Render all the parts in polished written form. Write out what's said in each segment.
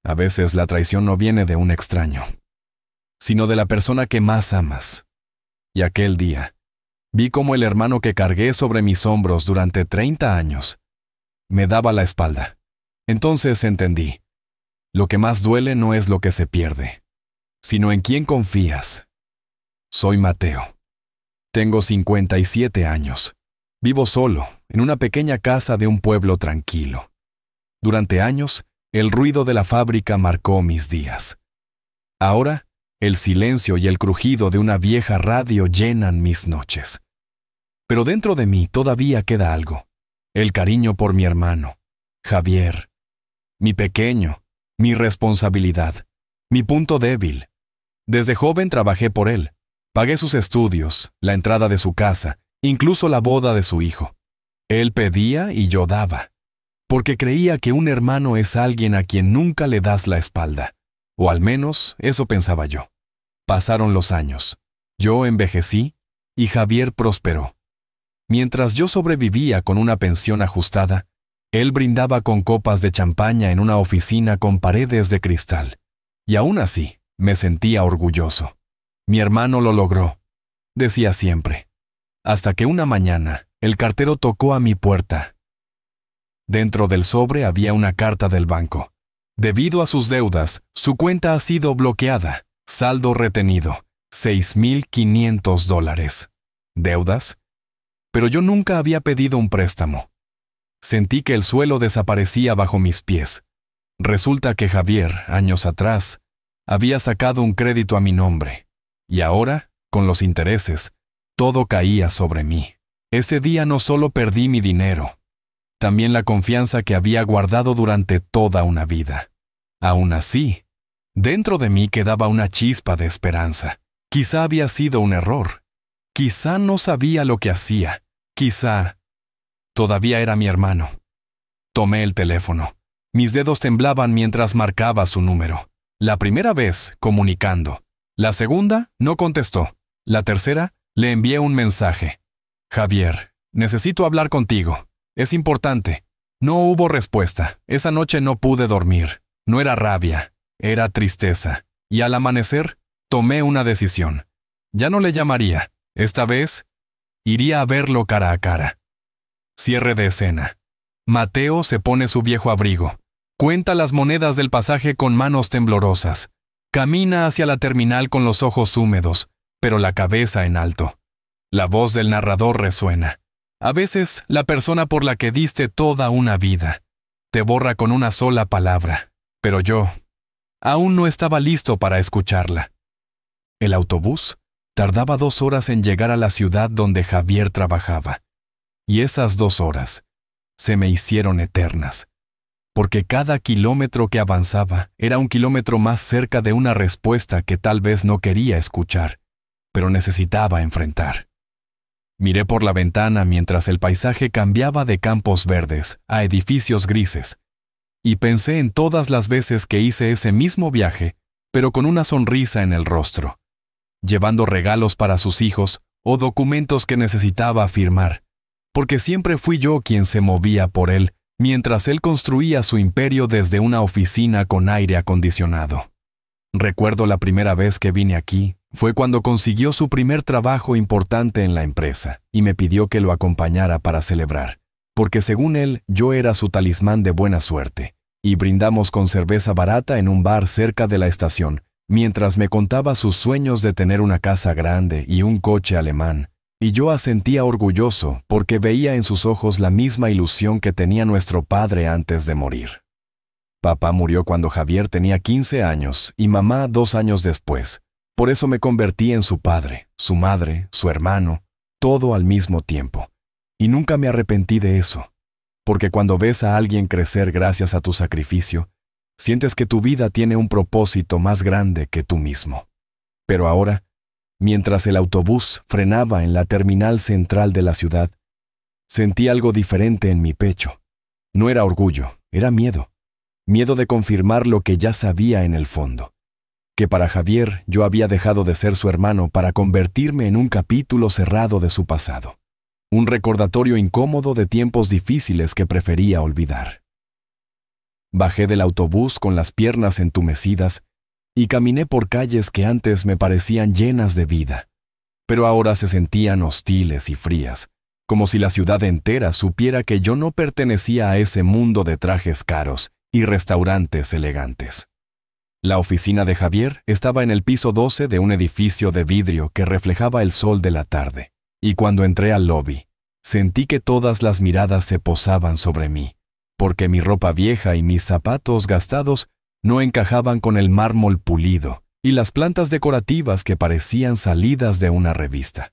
A veces la traición no viene de un extraño, sino de la persona que más amas. Y aquel día, vi cómo el hermano que cargué sobre mis hombros durante 30 años me daba la espalda. Entonces entendí, lo que más duele no es lo que se pierde, sino en quién confías. Soy Mateo. Tengo 57 años. Vivo solo, en una pequeña casa de un pueblo tranquilo. Durante años, el ruido de la fábrica marcó mis días. Ahora, el silencio y el crujido de una vieja radio llenan mis noches. Pero dentro de mí todavía queda algo. El cariño por mi hermano, Javier. Mi pequeño, mi responsabilidad, mi punto débil. Desde joven trabajé por él. Pagué sus estudios, la entrada de su casa, incluso la boda de su hijo. Él pedía y yo daba, porque creía que un hermano es alguien a quien nunca le das la espalda. O al menos eso pensaba yo. Pasaron los años. Yo envejecí y Javier prosperó. Mientras yo sobrevivía con una pensión ajustada, él brindaba con copas de champaña en una oficina con paredes de cristal. Y aún así, me sentía orgulloso. Mi hermano lo logró, decía siempre. Hasta que una mañana, el cartero tocó a mi puerta. Dentro del sobre había una carta del banco. Debido a sus deudas, su cuenta ha sido bloqueada. Saldo retenido, $6,500. ¿Deudas? Pero yo nunca había pedido un préstamo. Sentí que el suelo desaparecía bajo mis pies. Resulta que Javier, años atrás, había sacado un crédito a mi nombre. Y ahora, con los intereses, todo caía sobre mí. Ese día no solo perdí mi dinero, también la confianza que había guardado durante toda una vida. Aún así, dentro de mí quedaba una chispa de esperanza. Quizá había sido un error. Quizá no sabía lo que hacía. Quizá todavía era mi hermano. Tomé el teléfono. Mis dedos temblaban mientras marcaba su número. La primera vez, comunicando. La segunda, no contestó. La tercera, le envié un mensaje. Javier, necesito hablar contigo. Es importante. No hubo respuesta. Esa noche no pude dormir. No era rabia, era tristeza. Y al amanecer, tomé una decisión. Ya no le llamaría. Esta vez, iría a verlo cara a cara. Cierre de escena. Mateo se pone su viejo abrigo. Cuenta las monedas del pasaje con manos temblorosas. Camina hacia la terminal con los ojos húmedos, pero la cabeza en alto. La voz del narrador resuena. A veces, la persona por la que diste toda una vida te borra con una sola palabra, pero yo aún no estaba listo para escucharla. El autobús tardaba 2 horas en llegar a la ciudad donde Javier trabajaba, y esas 2 horas se me hicieron eternas, porque cada kilómetro que avanzaba era un kilómetro más cerca de una respuesta que tal vez no quería escuchar, pero necesitaba enfrentar. Miré por la ventana mientras el paisaje cambiaba de campos verdes a edificios grises, y pensé en todas las veces que hice ese mismo viaje, pero con una sonrisa en el rostro, llevando regalos para sus hijos o documentos que necesitaba firmar, porque siempre fui yo quien se movía por él, mientras él construía su imperio desde una oficina con aire acondicionado. Recuerdo la primera vez que vine aquí, fue cuando consiguió su primer trabajo importante en la empresa y me pidió que lo acompañara para celebrar, porque según él yo era su talismán de buena suerte, y brindamos con cerveza barata en un bar cerca de la estación, mientras me contaba sus sueños de tener una casa grande y un coche alemán, y yo asentía orgulloso porque veía en sus ojos la misma ilusión que tenía nuestro padre antes de morir. Papá murió cuando Javier tenía 15 años y mamá 2 años después. Por eso me convertí en su padre, su madre, su hermano, todo al mismo tiempo. Y nunca me arrepentí de eso, porque cuando ves a alguien crecer gracias a tu sacrificio, sientes que tu vida tiene un propósito más grande que tú mismo. Pero ahora, mientras el autobús frenaba en la terminal central de la ciudad, sentí algo diferente en mi pecho. No era orgullo, era miedo. Miedo de confirmar lo que ya sabía en el fondo. Que para Javier yo había dejado de ser su hermano para convertirme en un capítulo cerrado de su pasado. Un recordatorio incómodo de tiempos difíciles que prefería olvidar. Bajé del autobús con las piernas entumecidas y caminé por calles que antes me parecían llenas de vida, pero ahora se sentían hostiles y frías, como si la ciudad entera supiera que yo no pertenecía a ese mundo de trajes caros y restaurantes elegantes. La oficina de Javier estaba en el piso 12 de un edificio de vidrio que reflejaba el sol de la tarde, y cuando entré al lobby, sentí que todas las miradas se posaban sobre mí, porque mi ropa vieja y mis zapatos gastados no encajaban con el mármol pulido y las plantas decorativas que parecían salidas de una revista.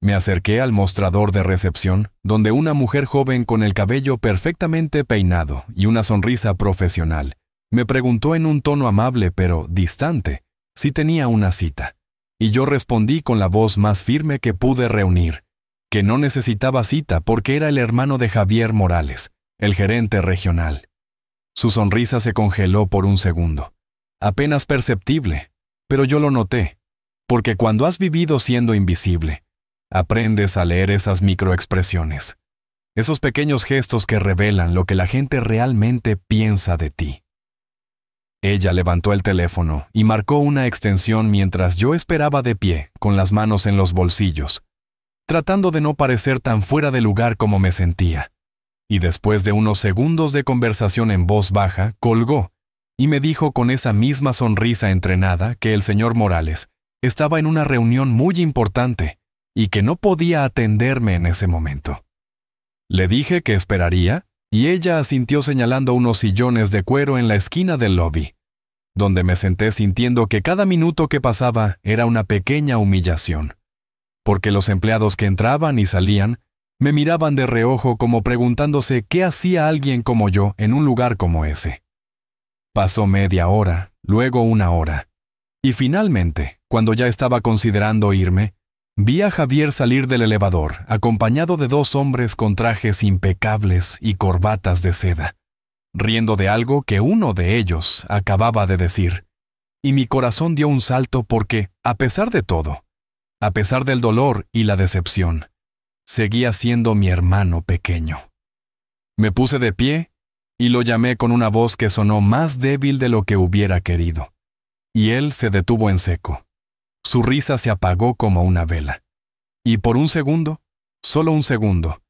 Me acerqué al mostrador de recepción, donde una mujer joven con el cabello perfectamente peinado y una sonrisa profesional me preguntó en un tono amable pero distante si tenía una cita, y yo respondí con la voz más firme que pude reunir, que no necesitaba cita porque era el hermano de Javier Morales, el gerente regional. Su sonrisa se congeló por un segundo, apenas perceptible, pero yo lo noté, porque cuando has vivido siendo invisible, aprendes a leer esas microexpresiones, esos pequeños gestos que revelan lo que la gente realmente piensa de ti. Ella levantó el teléfono y marcó una extensión mientras yo esperaba de pie, con las manos en los bolsillos, tratando de no parecer tan fuera de lugar como me sentía. Y después de unos segundos de conversación en voz baja, colgó y me dijo con esa misma sonrisa entrenada que el señor Morales estaba en una reunión muy importante y que no podía atenderme en ese momento. Le dije que esperaría y ella asintió señalando unos sillones de cuero en la esquina del lobby, donde me senté sintiendo que cada minuto que pasaba era una pequeña humillación, porque los empleados que entraban y salían me miraban de reojo como preguntándose qué hacía alguien como yo en un lugar como ese. Pasó media hora, luego una hora, y finalmente, cuando ya estaba considerando irme, vi a Javier salir del elevador, acompañado de dos hombres con trajes impecables y corbatas de seda, riendo de algo que uno de ellos acababa de decir, y mi corazón dio un salto porque, a pesar de todo, a pesar del dolor y la decepción, seguía siendo mi hermano pequeño. Me puse de pie y lo llamé con una voz que sonó más débil de lo que hubiera querido, y él se detuvo en seco. Su risa se apagó como una vela. Y por un segundo, solo un segundo,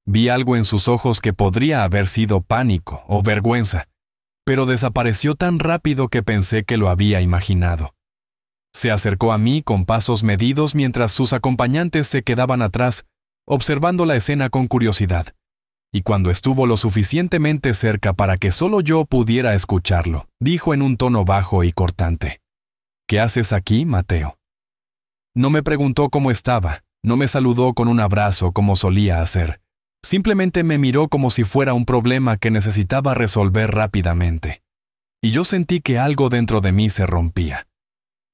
vi algo en sus ojos que podría haber sido pánico o vergüenza, pero desapareció tan rápido que pensé que lo había imaginado. Se acercó a mí con pasos medidos mientras sus acompañantes se quedaban atrás, observando la escena con curiosidad, y cuando estuvo lo suficientemente cerca para que solo yo pudiera escucharlo, dijo en un tono bajo y cortante: ¿Qué haces aquí, Mateo? No me preguntó cómo estaba, no me saludó con un abrazo como solía hacer. Simplemente me miró como si fuera un problema que necesitaba resolver rápidamente. Y yo sentí que algo dentro de mí se rompía.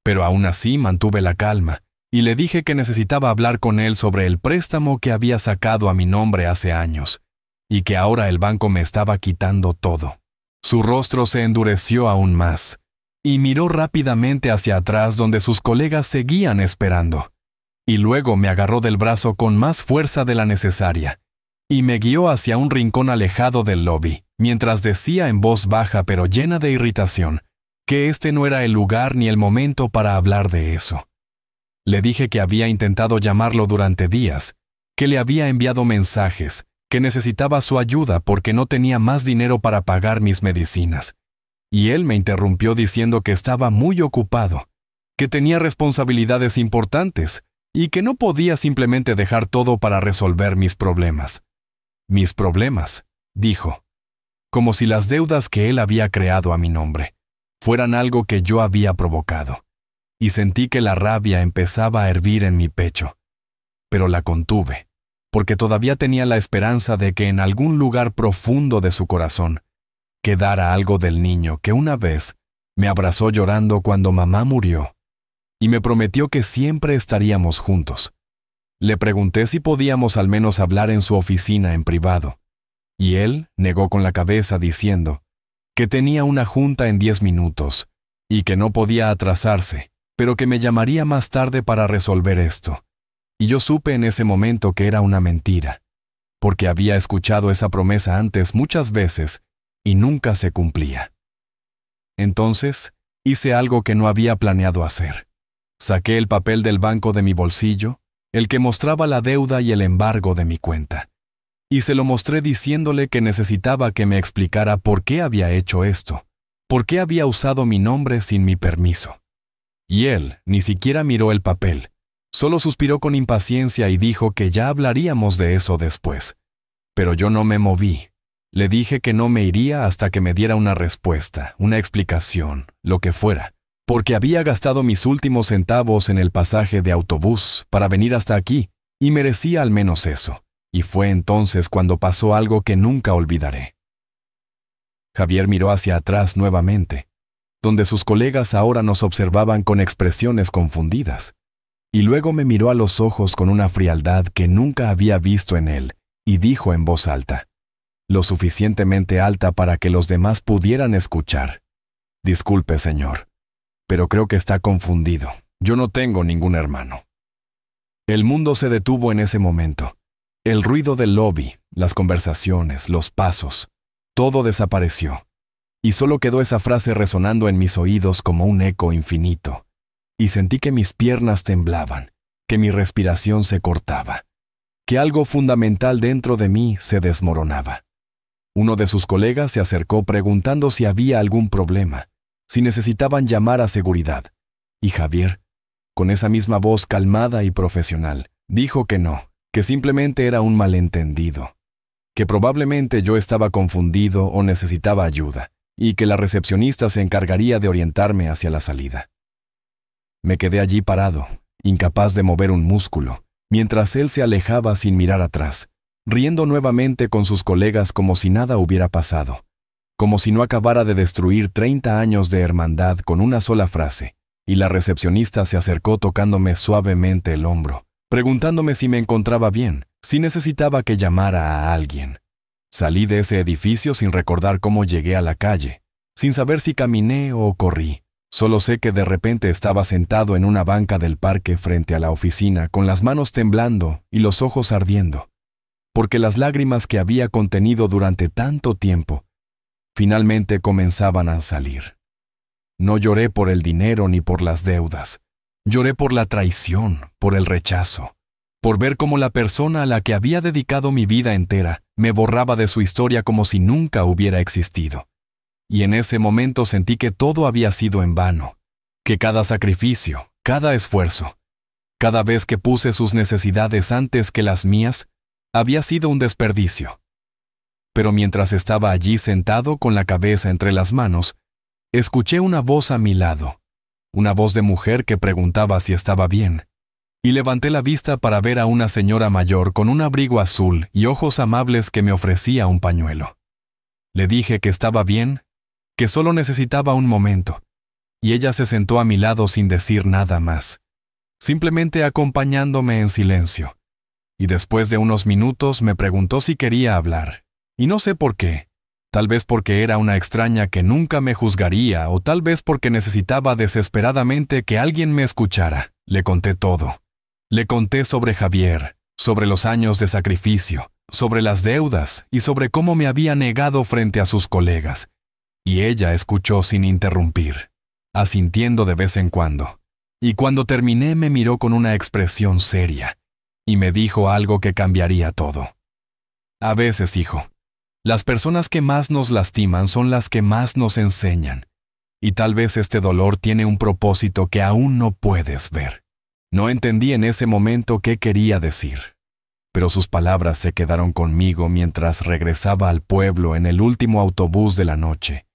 Pero aún así mantuve la calma, y le dije que necesitaba hablar con él sobre el préstamo que había sacado a mi nombre hace años, y que ahora el banco me estaba quitando todo. Su rostro se endureció aún más, y miró rápidamente hacia atrás donde sus colegas seguían esperando, y luego me agarró del brazo con más fuerza de la necesaria, y me guió hacia un rincón alejado del lobby, mientras decía en voz baja pero llena de irritación, que este no era el lugar ni el momento para hablar de eso. Le dije que había intentado llamarlo durante días, que le había enviado mensajes, que necesitaba su ayuda porque no tenía más dinero para pagar mis medicinas. Y él me interrumpió diciendo que estaba muy ocupado, que tenía responsabilidades importantes y que no podía simplemente dejar todo para resolver mis problemas. Mis problemas, dijo, como si las deudas que él había creado a mi nombre fueran algo que yo había provocado, y sentí que la rabia empezaba a hervir en mi pecho, pero la contuve, porque todavía tenía la esperanza de que en algún lugar profundo de su corazón quedara algo del niño que una vez me abrazó llorando cuando mamá murió y me prometió que siempre estaríamos juntos. Le pregunté si podíamos al menos hablar en su oficina en privado, y él negó con la cabeza diciendo que tenía una junta en 10 minutos y que no podía atrasarse, pero que me llamaría más tarde para resolver esto. Y yo supe en ese momento que era una mentira, porque había escuchado esa promesa antes muchas veces y nunca se cumplía. Entonces, hice algo que no había planeado hacer. Saqué el papel del banco de mi bolsillo, el que mostraba la deuda y el embargo de mi cuenta, y se lo mostré diciéndole que necesitaba que me explicara por qué había hecho esto, por qué había usado mi nombre sin mi permiso. Y él ni siquiera miró el papel, solo suspiró con impaciencia y dijo que ya hablaríamos de eso después. Pero yo no me moví. Le dije que no me iría hasta que me diera una respuesta, una explicación, lo que fuera, porque había gastado mis últimos centavos en el pasaje de autobús para venir hasta aquí, y merecía al menos eso. Y fue entonces cuando pasó algo que nunca olvidaré. Javier miró hacia atrás nuevamente, donde sus colegas ahora nos observaban con expresiones confundidas, y luego me miró a los ojos con una frialdad que nunca había visto en él, y dijo en voz alta, lo suficientemente alta para que los demás pudieran escuchar: «Disculpe, señor, pero creo que está confundido. Yo no tengo ningún hermano». El mundo se detuvo en ese momento. El ruido del lobby, las conversaciones, los pasos, todo desapareció, y solo quedó esa frase resonando en mis oídos como un eco infinito, y sentí que mis piernas temblaban, que mi respiración se cortaba, que algo fundamental dentro de mí se desmoronaba. Uno de sus colegas se acercó preguntando si había algún problema, si necesitaban llamar a seguridad, y Javier, con esa misma voz calmada y profesional, dijo que no, que simplemente era un malentendido, que probablemente yo estaba confundido o necesitaba ayuda, y que la recepcionista se encargaría de orientarme hacia la salida. Me quedé allí parado, incapaz de mover un músculo, mientras él se alejaba sin mirar atrás, riendo nuevamente con sus colegas como si nada hubiera pasado, como si no acabara de destruir 30 años de hermandad con una sola frase, y la recepcionista se acercó tocándome suavemente el hombro, preguntándome si me encontraba bien, si necesitaba que llamara a alguien. Salí de ese edificio sin recordar cómo llegué a la calle, sin saber si caminé o corrí. Solo sé que de repente estaba sentado en una banca del parque frente a la oficina con las manos temblando y los ojos ardiendo, porque las lágrimas que había contenido durante tanto tiempo finalmente comenzaban a salir. No lloré por el dinero ni por las deudas. Lloré por la traición, por el rechazo, por ver cómo la persona a la que había dedicado mi vida entera me borraba de su historia como si nunca hubiera existido. Y en ese momento sentí que todo había sido en vano, que cada sacrificio, cada esfuerzo, cada vez que puse sus necesidades antes que las mías, había sido un desperdicio. Pero mientras estaba allí sentado con la cabeza entre las manos, escuché una voz a mi lado, una voz de mujer que preguntaba si estaba bien, y levanté la vista para ver a una señora mayor con un abrigo azul y ojos amables que me ofrecía un pañuelo. Le dije que estaba bien, que solo necesitaba un momento, y ella se sentó a mi lado sin decir nada más, simplemente acompañándome en silencio, y después de unos minutos me preguntó si quería hablar, y no sé por qué. Tal vez porque era una extraña que nunca me juzgaría, o tal vez porque necesitaba desesperadamente que alguien me escuchara. Le conté todo. Le conté sobre Javier, sobre los años de sacrificio, sobre las deudas y sobre cómo me había negado frente a sus colegas. Y ella escuchó sin interrumpir, asintiendo de vez en cuando. Y cuando terminé me miró con una expresión seria, y me dijo algo que cambiaría todo. A veces, hijo, las personas que más nos lastiman son las que más nos enseñan, y tal vez este dolor tiene un propósito que aún no puedes ver. No entendí en ese momento qué quería decir, pero sus palabras se quedaron conmigo mientras regresaba al pueblo en el último autobús de la noche,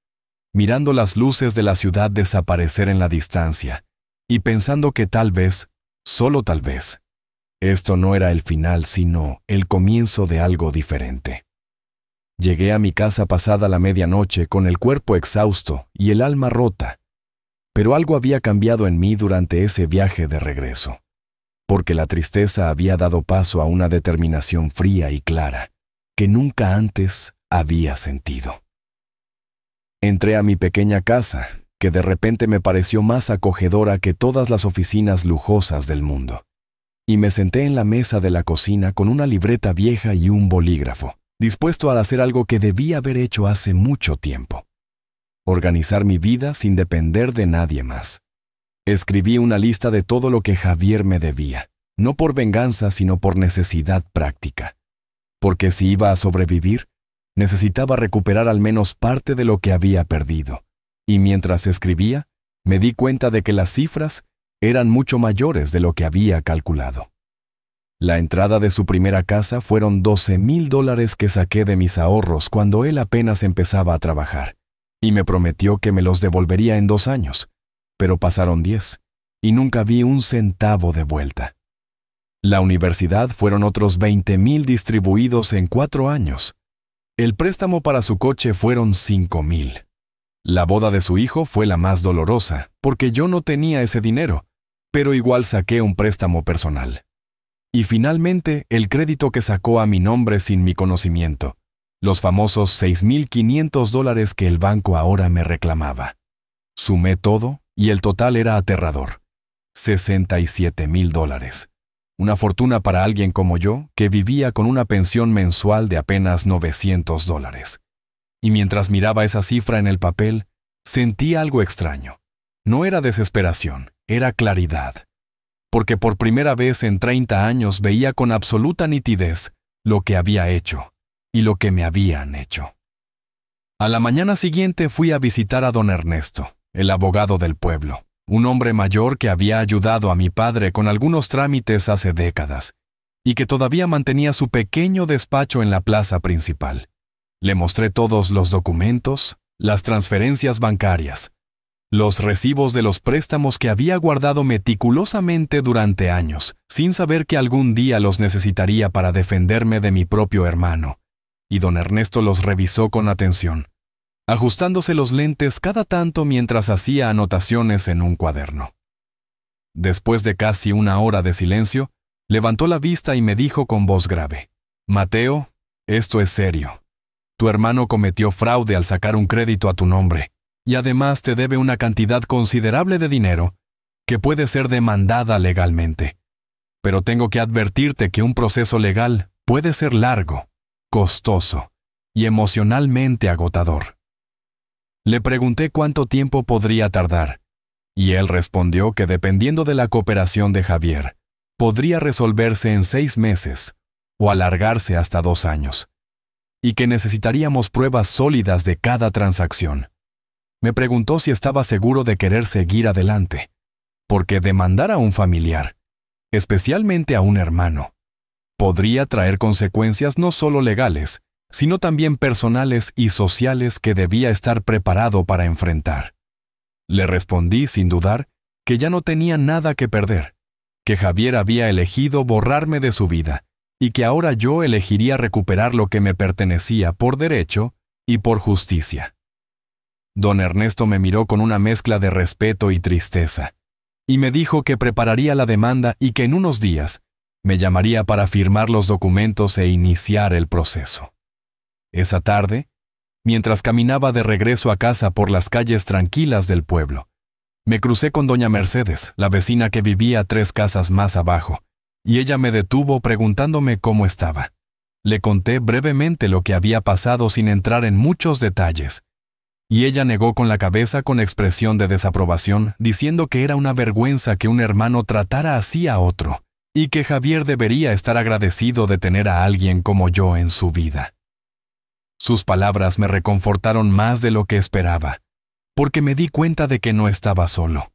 mirando las luces de la ciudad desaparecer en la distancia, y pensando que tal vez, solo tal vez, esto no era el final sino el comienzo de algo diferente. Llegué a mi casa pasada la medianoche con el cuerpo exhausto y el alma rota, pero algo había cambiado en mí durante ese viaje de regreso, porque la tristeza había dado paso a una determinación fría y clara que nunca antes había sentido. Entré a mi pequeña casa, que de repente me pareció más acogedora que todas las oficinas lujosas del mundo, y me senté en la mesa de la cocina con una libreta vieja y un bolígrafo. dispuesto a hacer algo que debía haber hecho hace mucho tiempo. Organizar mi vida sin depender de nadie más. Escribí una lista de todo lo que Javier me debía, no por venganza, sino por necesidad práctica. Porque si iba a sobrevivir, necesitaba recuperar al menos parte de lo que había perdido. Y mientras escribía, me di cuenta de que las cifras eran mucho mayores de lo que había calculado. La entrada de su primera casa fueron $12,000 que saqué de mis ahorros cuando él apenas empezaba a trabajar, y me prometió que me los devolvería en 2 años, pero pasaron 10, y nunca vi un centavo de vuelta. La universidad fueron otros $20,000 distribuidos en 4 años. El préstamo para su coche fueron $5,000. La boda de su hijo fue la más dolorosa, porque yo no tenía ese dinero, pero igual saqué un préstamo personal. Y finalmente, el crédito que sacó a mi nombre sin mi conocimiento, los famosos $6,500 que el banco ahora me reclamaba. Sumé todo y el total era aterrador. $67,000. Una fortuna para alguien como yo, que vivía con una pensión mensual de apenas $900. Y mientras miraba esa cifra en el papel, sentí algo extraño. No era desesperación, era claridad. Porque por primera vez en 30 años veía con absoluta nitidez lo que había hecho y lo que me habían hecho. A la mañana siguiente fui a visitar a don Ernesto, el abogado del pueblo, un hombre mayor que había ayudado a mi padre con algunos trámites hace décadas y que todavía mantenía su pequeño despacho en la plaza principal. Le mostré todos los documentos, las transferencias bancarias, los recibos de los préstamos que había guardado meticulosamente durante años, sin saber que algún día los necesitaría para defenderme de mi propio hermano, y don Ernesto los revisó con atención, ajustándose los lentes cada tanto mientras hacía anotaciones en un cuaderno. Después de casi 1 hora de silencio, levantó la vista y me dijo con voz grave: «Mateo, esto es serio. Tu hermano cometió fraude al sacar un crédito a tu nombre, y además te debe una cantidad considerable de dinero que puede ser demandada legalmente. Pero tengo que advertirte que un proceso legal puede ser largo, costoso y emocionalmente agotador». Le pregunté cuánto tiempo podría tardar, y él respondió que dependiendo de la cooperación de Javier, podría resolverse en 6 meses o alargarse hasta 2 años, y que necesitaríamos pruebas sólidas de cada transacción. Me preguntó si estaba seguro de querer seguir adelante, porque demandar a un familiar, especialmente a un hermano, podría traer consecuencias no solo legales, sino también personales y sociales que debía estar preparado para enfrentar. Le respondí sin dudar que ya no tenía nada que perder, que Javier había elegido borrarme de su vida y que ahora yo elegiría recuperar lo que me pertenecía por derecho y por justicia. Don Ernesto me miró con una mezcla de respeto y tristeza, y me dijo que prepararía la demanda y que en unos días me llamaría para firmar los documentos e iniciar el proceso. Esa tarde, mientras caminaba de regreso a casa por las calles tranquilas del pueblo, me crucé con doña Mercedes, la vecina que vivía 3 casas más abajo, y ella me detuvo preguntándome cómo estaba. Le conté brevemente lo que había pasado sin entrar en muchos detalles, y ella negó con la cabeza con expresión de desaprobación, diciendo que era una vergüenza que un hermano tratara así a otro, y que Javier debería estar agradecido de tener a alguien como yo en su vida. Sus palabras me reconfortaron más de lo que esperaba, porque me di cuenta de que no estaba solo,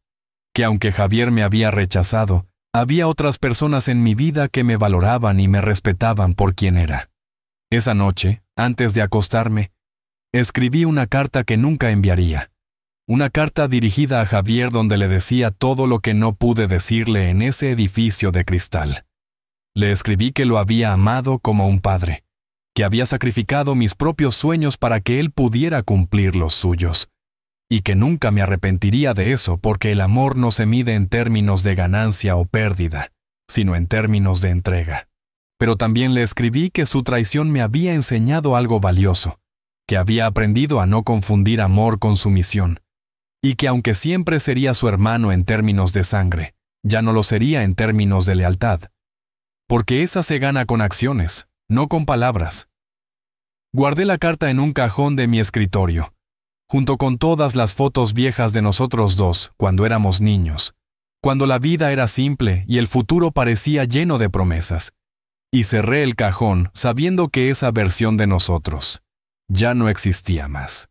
que aunque Javier me había rechazado, había otras personas en mi vida que me valoraban y me respetaban por quien era. Esa noche, antes de acostarme, escribí una carta que nunca enviaría, una carta dirigida a Javier donde le decía todo lo que no pude decirle en ese edificio de cristal. Le escribí que lo había amado como un padre, que había sacrificado mis propios sueños para que él pudiera cumplir los suyos, y que nunca me arrepentiría de eso porque el amor no se mide en términos de ganancia o pérdida, sino en términos de entrega. Pero también le escribí que su traición me había enseñado algo valioso, que había aprendido a no confundir amor con sumisión, y que aunque siempre sería su hermano en términos de sangre, ya no lo sería en términos de lealtad, porque esa se gana con acciones, no con palabras. Guardé la carta en un cajón de mi escritorio, junto con todas las fotos viejas de nosotros dos cuando éramos niños, cuando la vida era simple y el futuro parecía lleno de promesas. Y cerré el cajón sabiendo que esa versión de nosotros ya no existía más.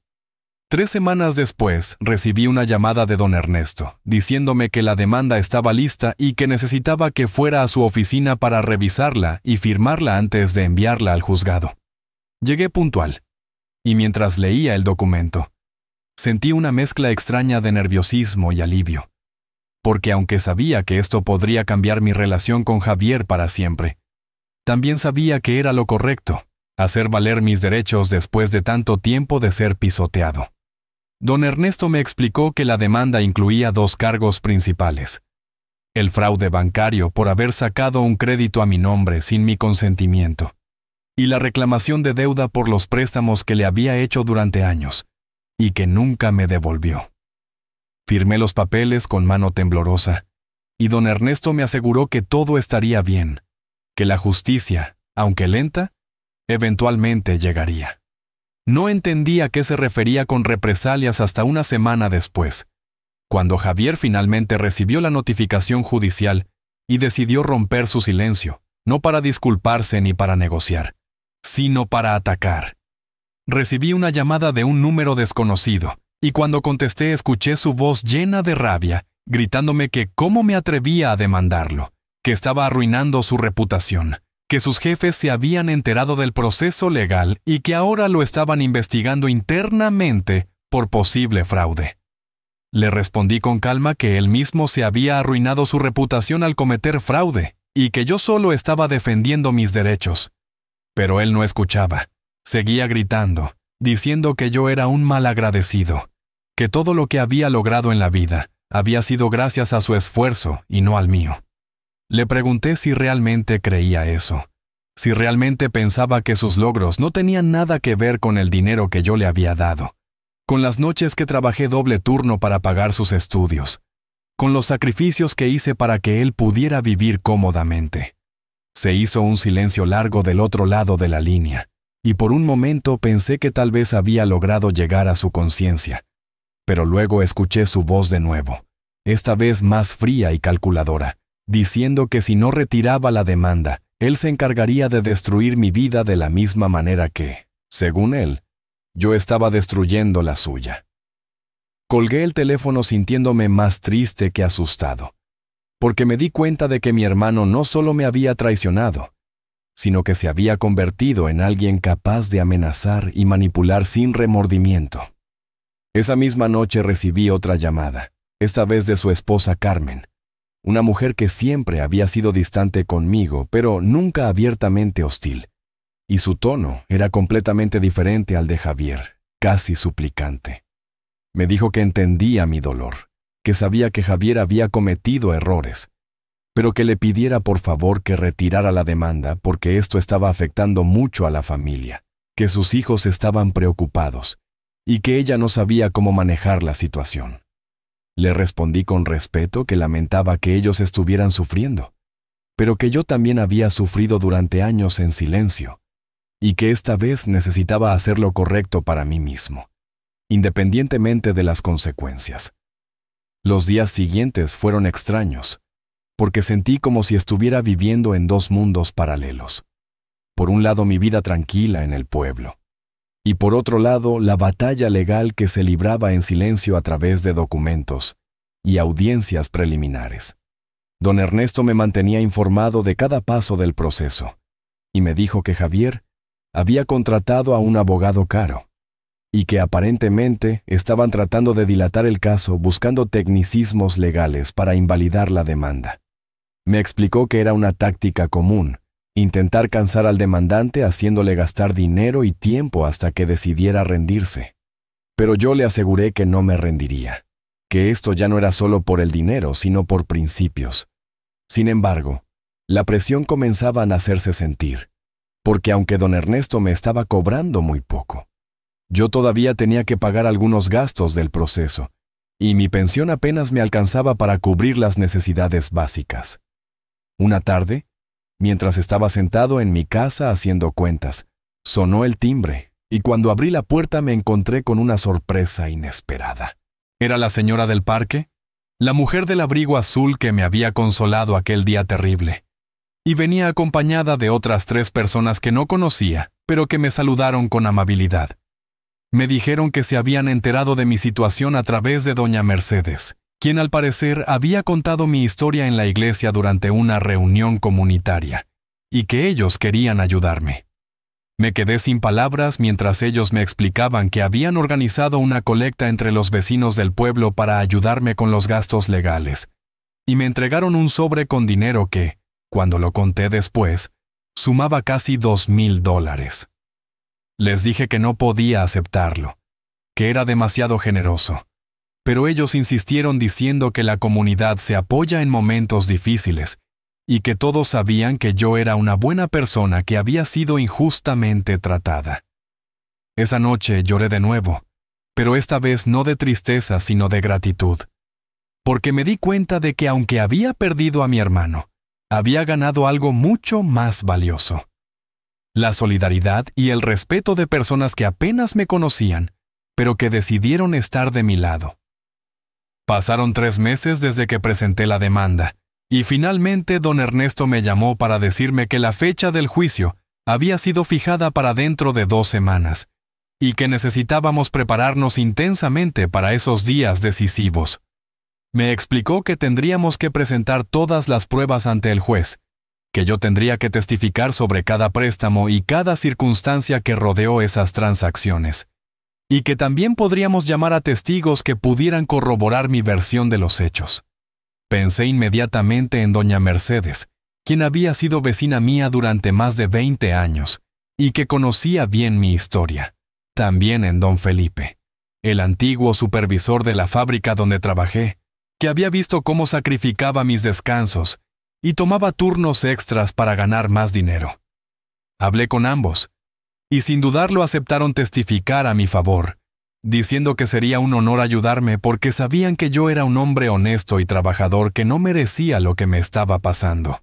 3 semanas después, recibí una llamada de don Ernesto, diciéndome que la demanda estaba lista y que necesitaba que fuera a su oficina para revisarla y firmarla antes de enviarla al juzgado. Llegué puntual, y mientras leía el documento, sentí una mezcla extraña de nerviosismo y alivio, porque aunque sabía que esto podría cambiar mi relación con Javier para siempre, también sabía que era lo correcto, hacer valer mis derechos después de tanto tiempo de ser pisoteado. Don Ernesto me explicó que la demanda incluía 2 cargos principales: el fraude bancario por haber sacado un crédito a mi nombre sin mi consentimiento, y la reclamación de deuda por los préstamos que le había hecho durante años, y que nunca me devolvió. Firmé los papeles con mano temblorosa, y don Ernesto me aseguró que todo estaría bien, que la justicia, aunque lenta, eventualmente llegaría. No entendí a qué se refería con represalias hasta una semana después, cuando Javier finalmente recibió la notificación judicial y decidió romper su silencio, no para disculparse ni para negociar, sino para atacar. Recibí una llamada de un número desconocido, y cuando contesté escuché su voz llena de rabia, gritándome que cómo me atrevía a demandarlo, que estaba arruinando su reputación, que sus jefes se habían enterado del proceso legal y que ahora lo estaban investigando internamente por posible fraude. Le respondí con calma que él mismo se había arruinado su reputación al cometer fraude y que yo solo estaba defendiendo mis derechos. Pero él no escuchaba. Seguía gritando, diciendo que yo era un malagradecido, que todo lo que había logrado en la vida había sido gracias a su esfuerzo y no al mío. Le pregunté si realmente creía eso, si realmente pensaba que sus logros no tenían nada que ver con el dinero que yo le había dado, con las noches que trabajé doble turno para pagar sus estudios, con los sacrificios que hice para que él pudiera vivir cómodamente. Se hizo un silencio largo del otro lado de la línea, y por un momento pensé que tal vez había logrado llegar a su conciencia, pero luego escuché su voz de nuevo, esta vez más fría y calculadora, diciendo que si no retiraba la demanda, él se encargaría de destruir mi vida de la misma manera que, según él, yo estaba destruyendo la suya. Colgué el teléfono sintiéndome más triste que asustado, porque me di cuenta de que mi hermano no solo me había traicionado, sino que se había convertido en alguien capaz de amenazar y manipular sin remordimiento. Esa misma noche recibí otra llamada, esta vez de su esposa Carmen, una mujer que siempre había sido distante conmigo, pero nunca abiertamente hostil, y su tono era completamente diferente al de Javier, casi suplicante. Me dijo que entendía mi dolor, que sabía que Javier había cometido errores, pero que le pidiera por favor que retirara la demanda porque esto estaba afectando mucho a la familia, que sus hijos estaban preocupados y que ella no sabía cómo manejar la situación. Le respondí con respeto que lamentaba que ellos estuvieran sufriendo, pero que yo también había sufrido durante años en silencio y que esta vez necesitaba hacer lo correcto para mí mismo, independientemente de las consecuencias. Los días siguientes fueron extraños, porque sentí como si estuviera viviendo en 2 mundos paralelos. Por un lado mi vida tranquila en el pueblo, y por otro lado la batalla legal que se libraba en silencio a través de documentos y audiencias preliminares. Don Ernesto me mantenía informado de cada paso del proceso, y me dijo que Javier había contratado a un abogado caro, y que aparentemente estaban tratando de dilatar el caso buscando tecnicismos legales para invalidar la demanda. Me explicó que era una táctica común, intentar cansar al demandante haciéndole gastar dinero y tiempo hasta que decidiera rendirse. Pero yo le aseguré que no me rendiría, que esto ya no era solo por el dinero, sino por principios. Sin embargo, la presión comenzaba a hacerse sentir, porque aunque don Ernesto me estaba cobrando muy poco, yo todavía tenía que pagar algunos gastos del proceso, y mi pensión apenas me alcanzaba para cubrir las necesidades básicas. Una tarde, mientras estaba sentado en mi casa haciendo cuentas, sonó el timbre y cuando abrí la puerta me encontré con una sorpresa inesperada. ¿Era la señora del parque? La mujer del abrigo azul que me había consolado aquel día terrible. Y venía acompañada de otras 3 personas que no conocía, pero que me saludaron con amabilidad. Me dijeron que se habían enterado de mi situación a través de doña Mercedes, quien al parecer había contado mi historia en la iglesia durante una reunión comunitaria, y que ellos querían ayudarme. Me quedé sin palabras mientras ellos me explicaban que habían organizado una colecta entre los vecinos del pueblo para ayudarme con los gastos legales, y me entregaron un sobre con dinero que, cuando lo conté después, sumaba casi $2,000. Les dije que no podía aceptarlo, que era demasiado generoso, pero ellos insistieron diciendo que la comunidad se apoya en momentos difíciles y que todos sabían que yo era una buena persona que había sido injustamente tratada. Esa noche lloré de nuevo, pero esta vez no de tristeza sino de gratitud, porque me di cuenta de que aunque había perdido a mi hermano, había ganado algo mucho más valioso: la solidaridad y el respeto de personas que apenas me conocían, pero que decidieron estar de mi lado. Pasaron 3 meses desde que presenté la demanda, y finalmente don Ernesto me llamó para decirme que la fecha del juicio había sido fijada para dentro de 2 semanas, y que necesitábamos prepararnos intensamente para esos días decisivos. Me explicó que tendríamos que presentar todas las pruebas ante el juez, que yo tendría que testificar sobre cada préstamo y cada circunstancia que rodeó esas transacciones, y que también podríamos llamar a testigos que pudieran corroborar mi versión de los hechos. Pensé inmediatamente en doña Mercedes, quien había sido vecina mía durante más de 20 años, y que conocía bien mi historia. También en don Felipe, el antiguo supervisor de la fábrica donde trabajé, que había visto cómo sacrificaba mis descansos y tomaba turnos extras para ganar más dinero. Hablé con ambos, y sin dudarlo aceptaron testificar a mi favor, diciendo que sería un honor ayudarme porque sabían que yo era un hombre honesto y trabajador que no merecía lo que me estaba pasando.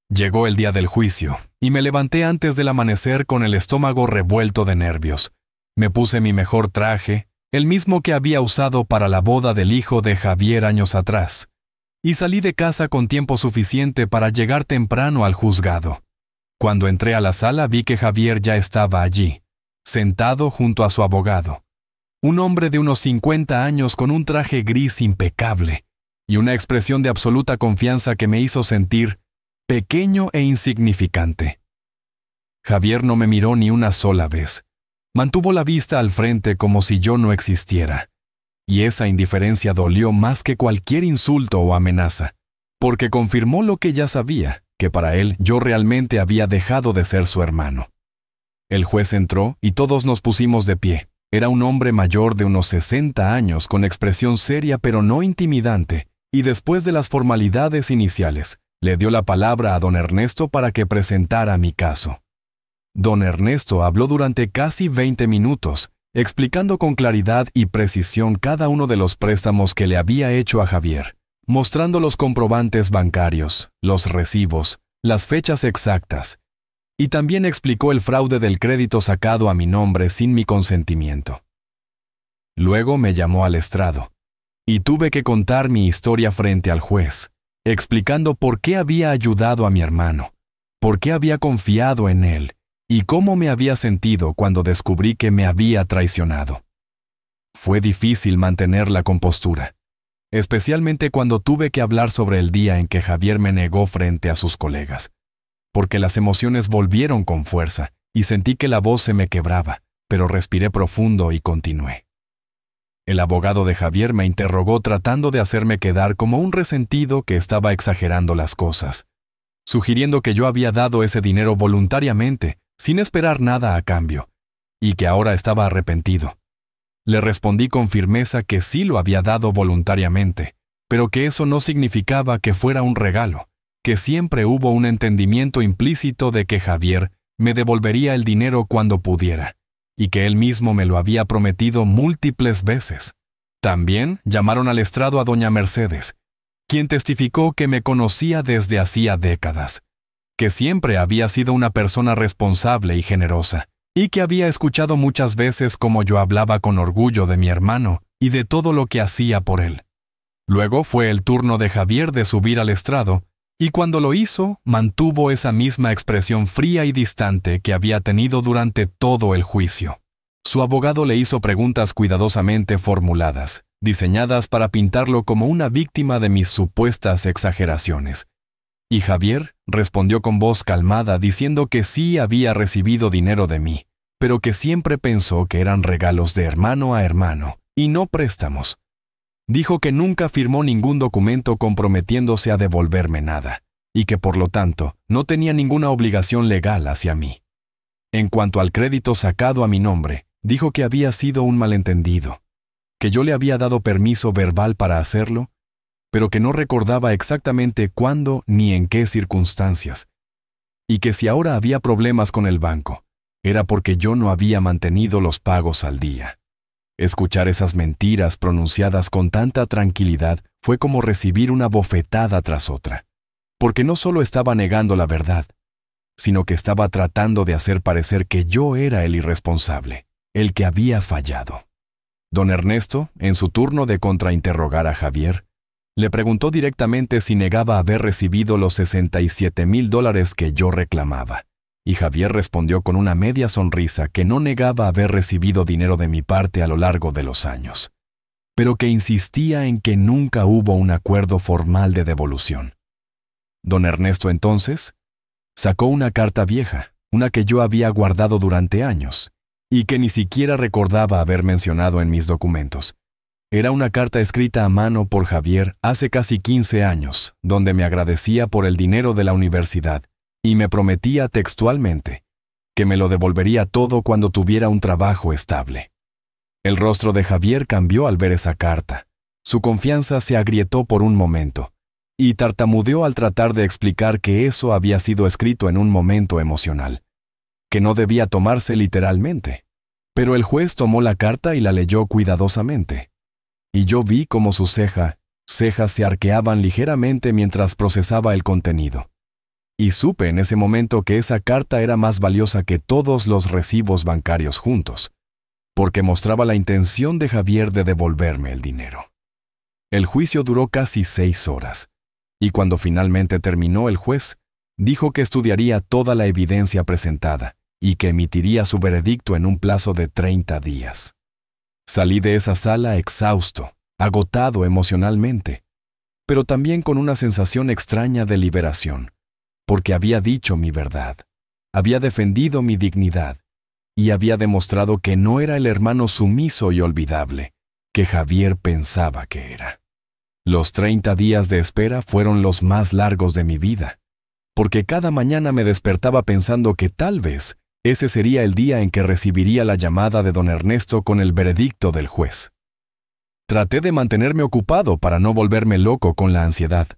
Llegó el día del juicio, y me levanté antes del amanecer con el estómago revuelto de nervios. Me puse mi mejor traje, el mismo que había usado para la boda del hijo de Javier años atrás, y salí de casa con tiempo suficiente para llegar temprano al juzgado. Cuando entré a la sala vi que Javier ya estaba allí, sentado junto a su abogado, un hombre de unos 50 años con un traje gris impecable y una expresión de absoluta confianza que me hizo sentir pequeño e insignificante. Javier no me miró ni una sola vez. Mantuvo la vista al frente como si yo no existiera. Y esa indiferencia dolió más que cualquier insulto o amenaza, porque confirmó lo que ya sabía, que para él yo realmente había dejado de ser su hermano. El juez entró y todos nos pusimos de pie. Era un hombre mayor de unos 60 años con expresión seria pero no intimidante, y después de las formalidades iniciales, le dio la palabra a don Ernesto para que presentara mi caso. Don Ernesto habló durante casi 20 minutos, explicando con claridad y precisión cada uno de los préstamos que le había hecho a Javier, mostrando los comprobantes bancarios, los recibos, las fechas exactas, y también explicó el fraude del crédito sacado a mi nombre sin mi consentimiento. Luego me llamó al estrado, y tuve que contar mi historia frente al juez, explicando por qué había ayudado a mi hermano, por qué había confiado en él, y cómo me había sentido cuando descubrí que me había traicionado. Fue difícil mantener la compostura, especialmente cuando tuve que hablar sobre el día en que Javier me negó frente a sus colegas, porque las emociones volvieron con fuerza y sentí que la voz se me quebraba, pero respiré profundo y continué. El abogado de Javier me interrogó tratando de hacerme quedar como un resentido que estaba exagerando las cosas, sugiriendo que yo había dado ese dinero voluntariamente, sin esperar nada a cambio, y que ahora estaba arrepentido. Le respondí con firmeza que sí lo había dado voluntariamente, pero que eso no significaba que fuera un regalo, que siempre hubo un entendimiento implícito de que Javier me devolvería el dinero cuando pudiera, y que él mismo me lo había prometido múltiples veces. También llamaron al estrado a doña Mercedes, quien testificó que me conocía desde hacía décadas, que siempre había sido una persona responsable y generosa, y que había escuchado muchas veces cómo yo hablaba con orgullo de mi hermano y de todo lo que hacía por él. Luego fue el turno de Javier de subir al estrado, y cuando lo hizo, mantuvo esa misma expresión fría y distante que había tenido durante todo el juicio. Su abogado le hizo preguntas cuidadosamente formuladas, diseñadas para pintarlo como una víctima de mis supuestas exageraciones. Y Javier respondió con voz calmada diciendo que sí había recibido dinero de mí, pero que siempre pensó que eran regalos de hermano a hermano, y no préstamos. Dijo que nunca firmó ningún documento comprometiéndose a devolverme nada, y que por lo tanto no tenía ninguna obligación legal hacia mí. En cuanto al crédito sacado a mi nombre, dijo que había sido un malentendido, que yo le había dado permiso verbal para hacerlo, pero que no recordaba exactamente cuándo ni en qué circunstancias, y que si ahora había problemas con el banco, era porque yo no había mantenido los pagos al día. Escuchar esas mentiras pronunciadas con tanta tranquilidad fue como recibir una bofetada tras otra, porque no solo estaba negando la verdad, sino que estaba tratando de hacer parecer que yo era el irresponsable, el que había fallado. Don Ernesto, en su turno de contrainterrogar a Javier, le preguntó directamente si negaba haber recibido los $67,000 que yo reclamaba. Y Javier respondió con una media sonrisa que no negaba haber recibido dinero de mi parte a lo largo de los años, pero que insistía en que nunca hubo un acuerdo formal de devolución. Don Ernesto entonces sacó una carta vieja, una que yo había guardado durante años, y que ni siquiera recordaba haber mencionado en mis documentos. Era una carta escrita a mano por Javier hace casi 15 años, donde me agradecía por el dinero de la universidad, y me prometía textualmente que me lo devolvería todo cuando tuviera un trabajo estable. El rostro de Javier cambió al ver esa carta. Su confianza se agrietó por un momento, y tartamudeó al tratar de explicar que eso había sido escrito en un momento emocional, que no debía tomarse literalmente. Pero el juez tomó la carta y la leyó cuidadosamente, y yo vi cómo sus cejas se arqueaban ligeramente mientras procesaba el contenido. Y supe en ese momento que esa carta era más valiosa que todos los recibos bancarios juntos, porque mostraba la intención de Javier de devolverme el dinero. El juicio duró casi 6 horas, y cuando finalmente terminó el juez, dijo que estudiaría toda la evidencia presentada y que emitiría su veredicto en un plazo de 30 días. Salí de esa sala exhausto, agotado emocionalmente, pero también con una sensación extraña de liberación, porque había dicho mi verdad, había defendido mi dignidad y había demostrado que no era el hermano sumiso y olvidable que Javier pensaba que era. Los 30 días de espera fueron los más largos de mi vida, porque cada mañana me despertaba pensando que tal vez ese sería el día en que recibiría la llamada de don Ernesto con el veredicto del juez. Traté de mantenerme ocupado para no volverme loco con la ansiedad.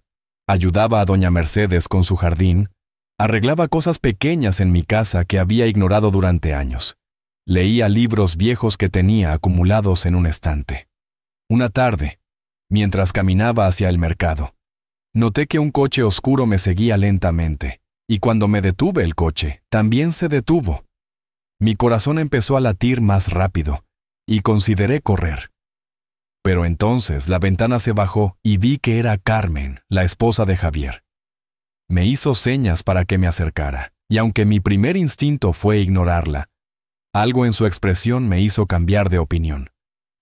Ayudaba a doña Mercedes con su jardín, arreglaba cosas pequeñas en mi casa que había ignorado durante años. Leía libros viejos que tenía acumulados en un estante. Una tarde, mientras caminaba hacia el mercado, noté que un coche oscuro me seguía lentamente, y cuando me detuve el coche, también se detuvo. Mi corazón empezó a latir más rápido, y consideré correr. Pero entonces la ventana se bajó y vi que era Carmen, la esposa de Javier. Me hizo señas para que me acercara, y aunque mi primer instinto fue ignorarla, algo en su expresión me hizo cambiar de opinión.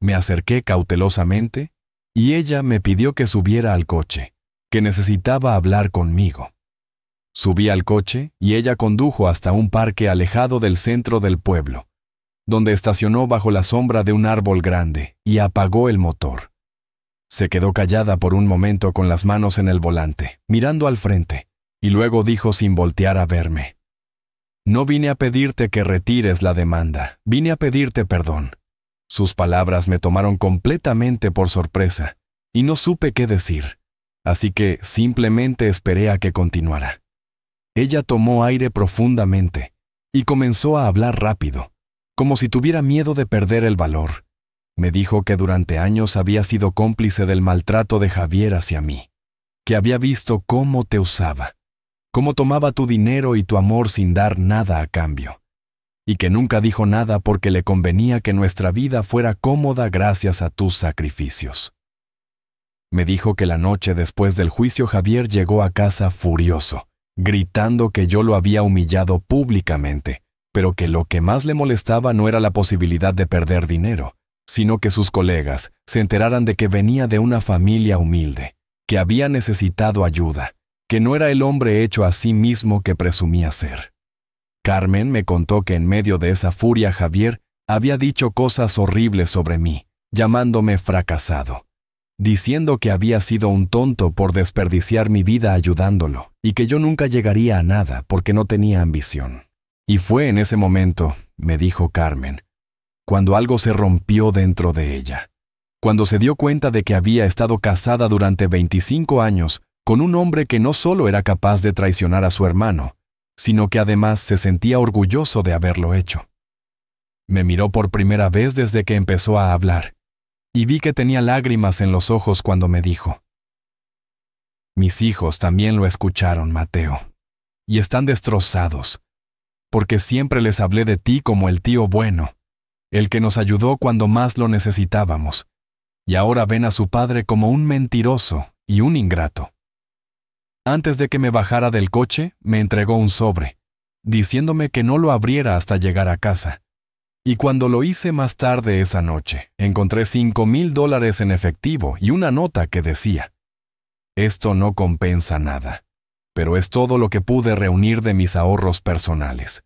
Me acerqué cautelosamente, y ella me pidió que subiera al coche, que necesitaba hablar conmigo. Subí al coche y ella condujo hasta un parque alejado del centro del pueblo, donde estacionó bajo la sombra de un árbol grande y apagó el motor. Se quedó callada por un momento con las manos en el volante, mirando al frente, y luego dijo sin voltear a verme: «No vine a pedirte que retires la demanda, vine a pedirte perdón». Sus palabras me tomaron completamente por sorpresa, y no supe qué decir, así que simplemente esperé a que continuara. Ella tomó aire profundamente y comenzó a hablar rápido, como si tuviera miedo de perder el valor. Me dijo que durante años había sido cómplice del maltrato de Javier hacia mí, que había visto cómo te usaba, cómo tomaba tu dinero y tu amor sin dar nada a cambio, y que nunca dijo nada porque le convenía que nuestra vida fuera cómoda gracias a tus sacrificios. Me dijo que la noche después del juicio Javier llegó a casa furioso, gritando que yo lo había humillado públicamente, pero que lo que más le molestaba no era la posibilidad de perder dinero, sino que sus colegas se enteraran de que venía de una familia humilde, que había necesitado ayuda, que no era el hombre hecho a sí mismo que presumía ser. Carmen me contó que en medio de esa furia Javier había dicho cosas horribles sobre mí, llamándome fracasado, diciendo que había sido un tonto por desperdiciar mi vida ayudándolo y que yo nunca llegaría a nada porque no tenía ambición. Y fue en ese momento, me dijo Carmen, cuando algo se rompió dentro de ella, cuando se dio cuenta de que había estado casada durante 25 años con un hombre que no solo era capaz de traicionar a su hermano, sino que además se sentía orgulloso de haberlo hecho. Me miró por primera vez desde que empezó a hablar, y vi que tenía lágrimas en los ojos cuando me dijo: mis hijos también lo escucharon, Mateo, y están destrozados, porque siempre les hablé de ti como el tío bueno, el que nos ayudó cuando más lo necesitábamos, y ahora ven a su padre como un mentiroso y un ingrato. Antes de que me bajara del coche, me entregó un sobre, diciéndome que no lo abriera hasta llegar a casa. Y cuando lo hice más tarde esa noche, encontré $5,000 en efectivo y una nota que decía: esto no compensa nada, pero es todo lo que pude reunir de mis ahorros personales.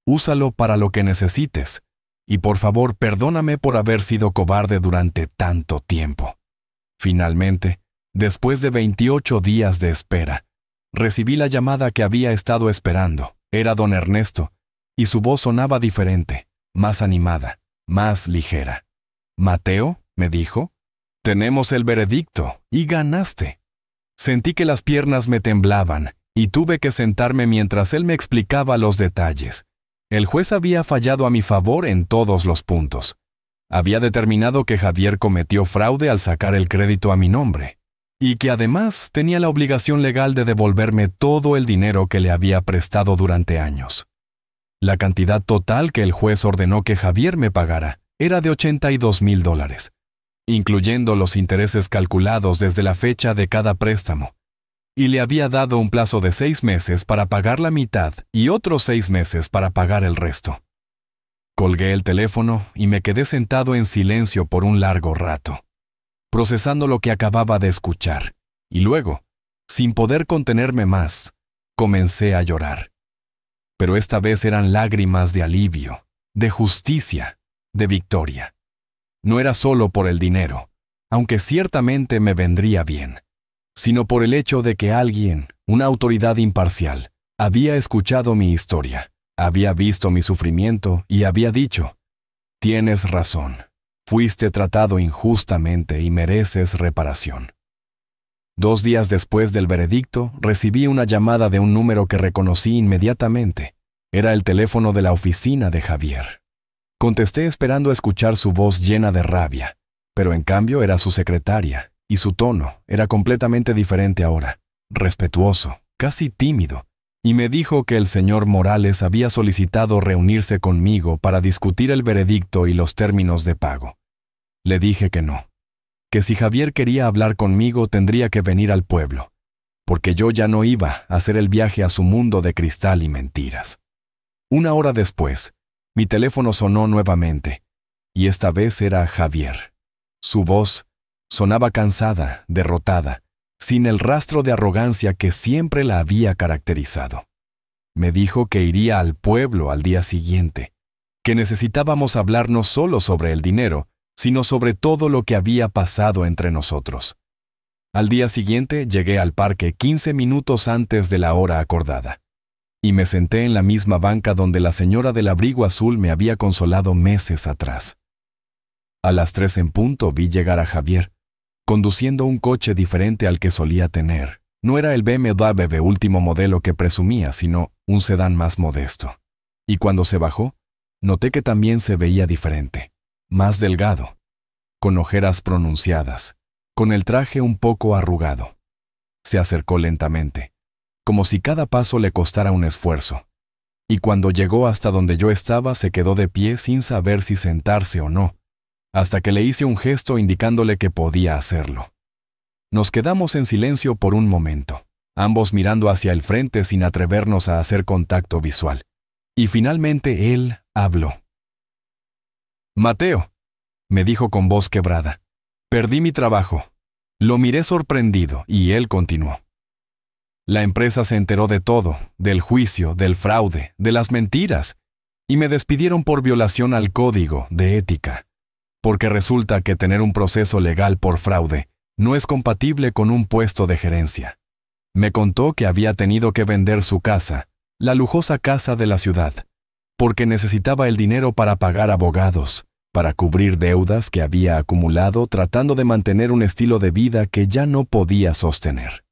Úsalo para lo que necesites, y por favor perdóname por haber sido cobarde durante tanto tiempo. Finalmente, después de 28 días de espera, recibí la llamada que había estado esperando. Era don Ernesto, y su voz sonaba diferente, más animada, más ligera. «Mateo», me dijo, «tenemos el veredicto, y ganaste». Sentí que las piernas me temblaban, y tuve que sentarme mientras él me explicaba los detalles. El juez había fallado a mi favor en todos los puntos. Había determinado que Javier cometió fraude al sacar el crédito a mi nombre, y que además tenía la obligación legal de devolverme todo el dinero que le había prestado durante años. La cantidad total que el juez ordenó que Javier me pagara era de $82,000, incluyendo los intereses calculados desde la fecha de cada préstamo, y le había dado un plazo de 6 meses para pagar la mitad y otros 6 meses para pagar el resto. Colgué el teléfono y me quedé sentado en silencio por un largo rato, procesando lo que acababa de escuchar, y luego, sin poder contenerme más, comencé a llorar. Pero esta vez eran lágrimas de alivio, de justicia, de victoria. No era solo por el dinero, aunque ciertamente me vendría bien, sino por el hecho de que alguien, una autoridad imparcial, había escuchado mi historia, había visto mi sufrimiento y había dicho: «Tienes razón, fuiste tratado injustamente y mereces reparación». 2 días después del veredicto, recibí una llamada de un número que reconocí inmediatamente. Era el teléfono de la oficina de Javier. Contesté esperando escuchar su voz llena de rabia, pero en cambio era su secretaria, y su tono era completamente diferente ahora, respetuoso, casi tímido, y me dijo que el señor Morales había solicitado reunirse conmigo para discutir el veredicto y los términos de pago. Le dije que no, que si Javier quería hablar conmigo tendría que venir al pueblo, porque yo ya no iba a hacer el viaje a su mundo de cristal y mentiras. 1 hora después, mi teléfono sonó nuevamente, y esta vez era Javier. Su voz sonaba cansada, derrotada, sin el rastro de arrogancia que siempre la había caracterizado. Me dijo que iría al pueblo al día siguiente, que necesitábamos hablar no solo sobre el dinero, sino sobre todo lo que había pasado entre nosotros. Al día siguiente llegué al parque 15 minutos antes de la hora acordada, y me senté en la misma banca donde la señora del abrigo azul me había consolado meses atrás. A las 3 en punto vi llegar a Javier, conduciendo un coche diferente al que solía tener. No era el BMW último modelo que presumía, sino un sedán más modesto. Y cuando se bajó, noté que también se veía diferente, más delgado, con ojeras pronunciadas, con el traje un poco arrugado. Se acercó lentamente, como si cada paso le costara un esfuerzo, y cuando llegó hasta donde yo estaba se quedó de pie sin saber si sentarse o no, hasta que le hice un gesto indicándole que podía hacerlo. Nos quedamos en silencio por un momento, ambos mirando hacia el frente sin atrevernos a hacer contacto visual. Y finalmente él habló. «Mateo», me dijo con voz quebrada, «perdí mi trabajo». Lo miré sorprendido y él continuó. «La empresa se enteró de todo, del juicio, del fraude, de las mentiras, y me despidieron por violación al código de ética, porque resulta que tener un proceso legal por fraude no es compatible con un puesto de gerencia. Me contó que había tenido que vender su casa, la lujosa casa de la ciudad, porque necesitaba el dinero para pagar abogados, para cubrir deudas que había acumulado tratando de mantener un estilo de vida que ya no podía sostener.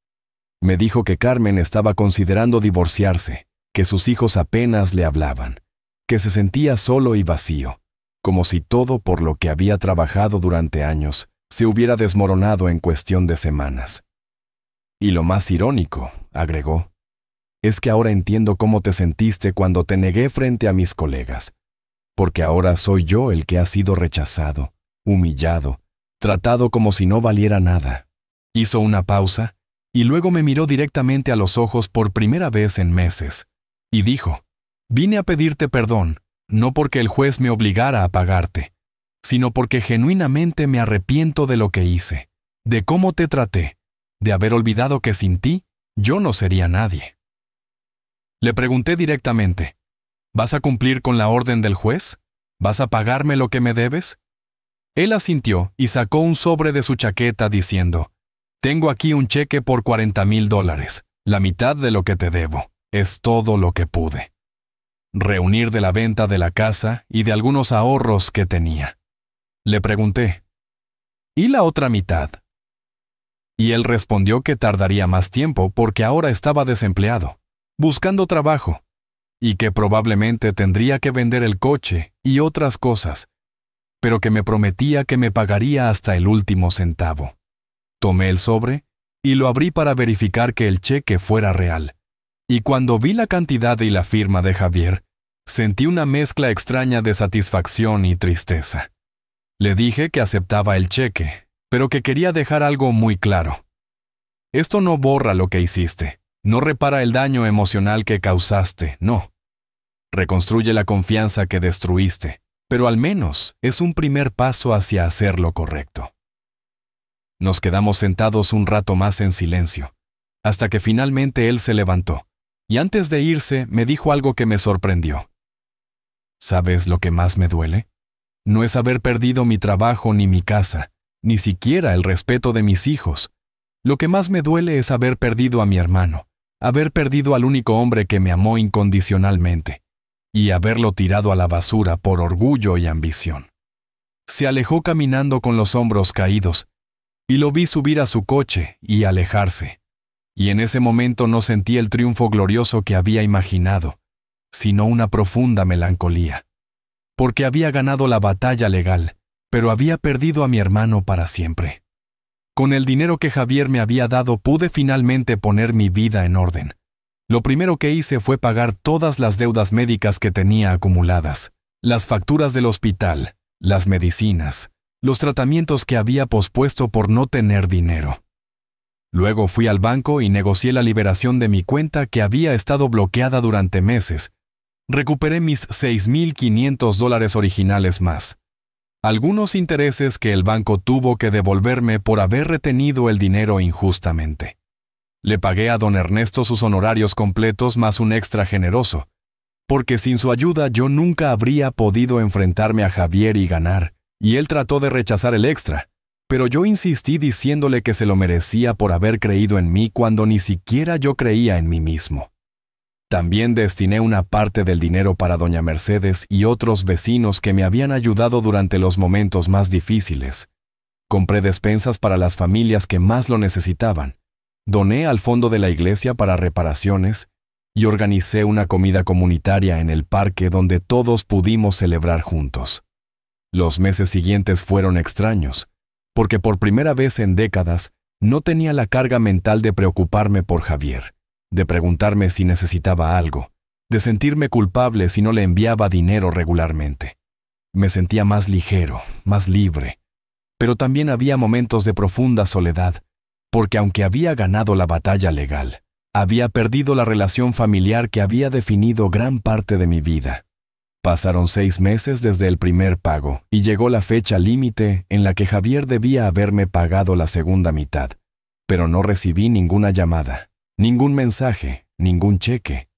Me dijo que Carmen estaba considerando divorciarse, que sus hijos apenas le hablaban, que se sentía solo y vacío, como si todo por lo que había trabajado durante años se hubiera desmoronado en cuestión de semanas. Y lo más irónico, agregó, es que ahora entiendo cómo te sentiste cuando te negué frente a mis colegas, porque ahora soy yo el que ha sido rechazado, humillado, tratado como si no valiera nada. Hizo una pausa y luego me miró directamente a los ojos por primera vez en meses y dijo, «Vine a pedirte perdón, no porque el juez me obligara a pagarte, sino porque genuinamente me arrepiento de lo que hice, de cómo te traté, de haber olvidado que sin ti yo no sería nadie». Le pregunté directamente, «¿Vas a cumplir con la orden del juez? ¿Vas a pagarme lo que me debes?» Él asintió y sacó un sobre de su chaqueta diciendo, «Tengo aquí un cheque por $40,000, la mitad de lo que te debo, es todo lo que pude reunir de la venta de la casa y de algunos ahorros que tenía». Le pregunté, «¿Y la otra mitad?» Y él respondió que tardaría más tiempo porque ahora estaba desempleado, buscando trabajo, y que probablemente tendría que vender el coche y otras cosas, pero que me prometía que me pagaría hasta el último centavo. Tomé el sobre y lo abrí para verificar que el cheque fuera real, y cuando vi la cantidad y la firma de Javier, sentí una mezcla extraña de satisfacción y tristeza. Le dije que aceptaba el cheque, pero que quería dejar algo muy claro. Esto no borra lo que hiciste, no repara el daño emocional que causaste, no. Reconstruye la confianza que destruiste, pero al menos es un primer paso hacia hacer lo correcto. Nos quedamos sentados un rato más en silencio, hasta que finalmente él se levantó, y antes de irse me dijo algo que me sorprendió. ¿Sabes lo que más me duele? No es haber perdido mi trabajo ni mi casa, ni siquiera el respeto de mis hijos. Lo que más me duele es haber perdido a mi hermano, haber perdido al único hombre que me amó incondicionalmente, y haberlo tirado a la basura por orgullo y ambición. Se alejó caminando con los hombros caídos, y lo vi subir a su coche y alejarse. Y en ese momento no sentí el triunfo glorioso que había imaginado, sino una profunda melancolía. Porque había ganado la batalla legal, pero había perdido a mi hermano para siempre. Con el dinero que Javier me había dado pude finalmente poner mi vida en orden. Lo primero que hice fue pagar todas las deudas médicas que tenía acumuladas, las facturas del hospital, las medicinas, los tratamientos que había pospuesto por no tener dinero. Luego fui al banco y negocié la liberación de mi cuenta que había estado bloqueada durante meses. Recuperé mis $6,500 originales más. Algunos intereses que el banco tuvo que devolverme por haber retenido el dinero injustamente. Le pagué a don Ernesto sus honorarios completos más un extra generoso, porque sin su ayuda yo nunca habría podido enfrentarme a Javier y ganar, y él trató de rechazar el extra, pero yo insistí diciéndole que se lo merecía por haber creído en mí cuando ni siquiera yo creía en mí mismo. También destiné una parte del dinero para doña Mercedes y otros vecinos que me habían ayudado durante los momentos más difíciles. Compré despensas para las familias que más lo necesitaban. Doné al fondo de la iglesia para reparaciones y organicé una comida comunitaria en el parque donde todos pudimos celebrar juntos. Los meses siguientes fueron extraños, porque por primera vez en décadas no tenía la carga mental de preocuparme por Javier, de preguntarme si necesitaba algo, de sentirme culpable si no le enviaba dinero regularmente. Me sentía más ligero, más libre, pero también había momentos de profunda soledad, porque aunque había ganado la batalla legal, había perdido la relación familiar que había definido gran parte de mi vida. Pasaron 6 meses desde el primer pago y llegó la fecha límite en la que Javier debía haberme pagado la segunda mitad, pero no recibí ninguna llamada, ningún mensaje, ningún cheque.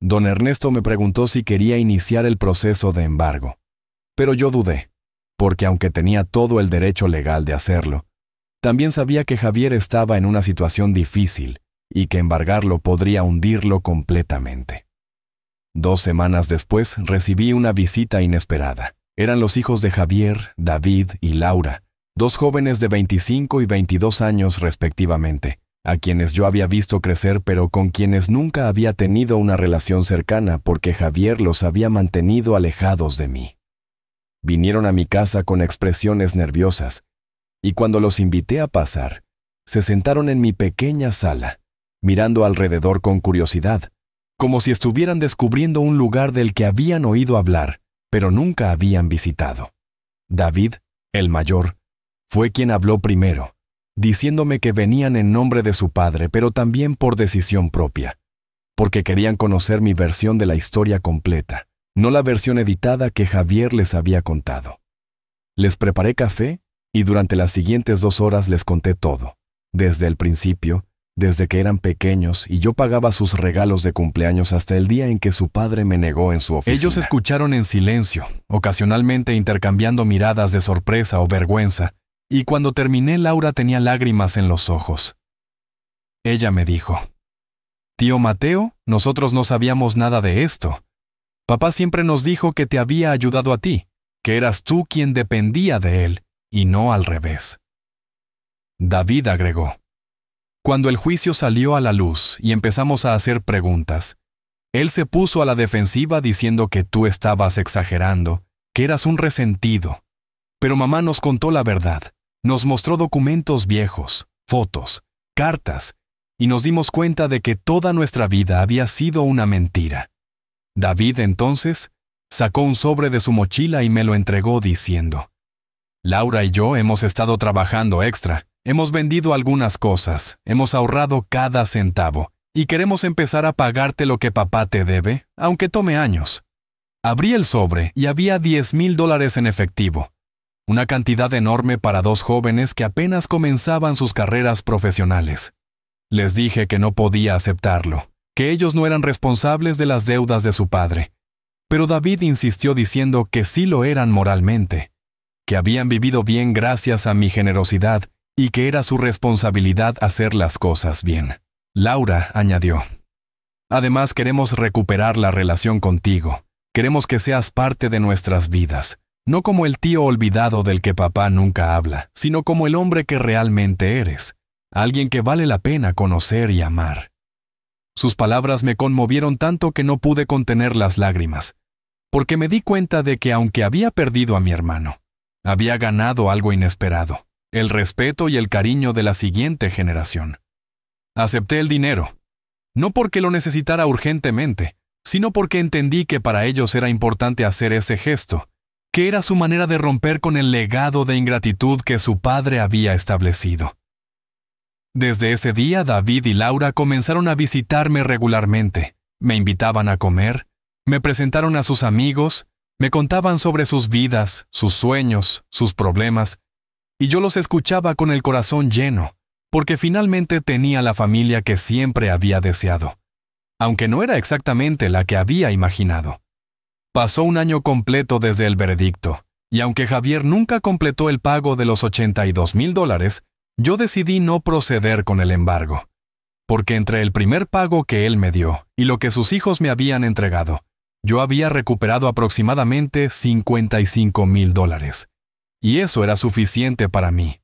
Don Ernesto me preguntó si quería iniciar el proceso de embargo, pero yo dudé, porque aunque tenía todo el derecho legal de hacerlo, también sabía que Javier estaba en una situación difícil y que embargarlo podría hundirlo completamente. 2 semanas después recibí una visita inesperada. Eran los hijos de Javier, David y Laura, 2 jóvenes de 25 y 22 años respectivamente, a quienes yo había visto crecer pero con quienes nunca había tenido una relación cercana porque Javier los había mantenido alejados de mí. Vinieron a mi casa con expresiones nerviosas, y cuando los invité a pasar, se sentaron en mi pequeña sala, mirando alrededor con curiosidad, como si estuvieran descubriendo un lugar del que habían oído hablar, pero nunca habían visitado. David, el mayor, fue quien habló primero, diciéndome que venían en nombre de su padre, pero también por decisión propia, porque querían conocer mi versión de la historia completa, no la versión editada que Javier les había contado. Les preparé café y durante las siguientes 2 horas les conté todo, desde el principio, desde que eran pequeños y yo pagaba sus regalos de cumpleaños hasta el día en que su padre me negó en su oficina. Ellos escucharon en silencio, ocasionalmente intercambiando miradas de sorpresa o vergüenza, y cuando terminé Laura tenía lágrimas en los ojos. Ella me dijo: «Tío Mateo, nosotros no sabíamos nada de esto. Papá siempre nos dijo que te había ayudado a ti, que eras tú quien dependía de él, y no al revés». David agregó: «Cuando el juicio salió a la luz y empezamos a hacer preguntas, él se puso a la defensiva diciendo que tú estabas exagerando, que eras un resentido. Pero mamá nos contó la verdad, nos mostró documentos viejos, fotos, cartas, y nos dimos cuenta de que toda nuestra vida había sido una mentira». David entonces sacó un sobre de su mochila y me lo entregó diciendo: «Laura y yo hemos estado trabajando extra, hemos vendido algunas cosas, hemos ahorrado cada centavo, y queremos empezar a pagarte lo que papá te debe, aunque tome años». Abrí el sobre y había $10,000 en efectivo, una cantidad enorme para 2 jóvenes que apenas comenzaban sus carreras profesionales. Les dije que no podía aceptarlo, que ellos no eran responsables de las deudas de su padre, pero David insistió diciendo que sí lo eran moralmente, que habían vivido bien gracias a mi generosidad y que era su responsabilidad hacer las cosas bien. Laura añadió: «Además queremos recuperar la relación contigo, queremos que seas parte de nuestras vidas, no como el tío olvidado del que papá nunca habla, sino como el hombre que realmente eres, alguien que vale la pena conocer y amar». Sus palabras me conmovieron tanto que no pude contener las lágrimas, porque me di cuenta de que aunque había perdido a mi hermano, había ganado algo inesperado: el respeto y el cariño de la siguiente generación. Acepté el dinero, no porque lo necesitara urgentemente, sino porque entendí que para ellos era importante hacer ese gesto, que era su manera de romper con el legado de ingratitud que su padre había establecido. Desde ese día, David y Laura comenzaron a visitarme regularmente, me invitaban a comer, me presentaron a sus amigos, me contaban sobre sus vidas, sus sueños, sus problemas, y yo los escuchaba con el corazón lleno, porque finalmente tenía la familia que siempre había deseado, aunque no era exactamente la que había imaginado. Pasó un año completo desde el veredicto, y aunque Javier nunca completó el pago de los $82,000, yo decidí no proceder con el embargo, porque entre el primer pago que él me dio y lo que sus hijos me habían entregado, yo había recuperado aproximadamente $55,000, y eso era suficiente para mí.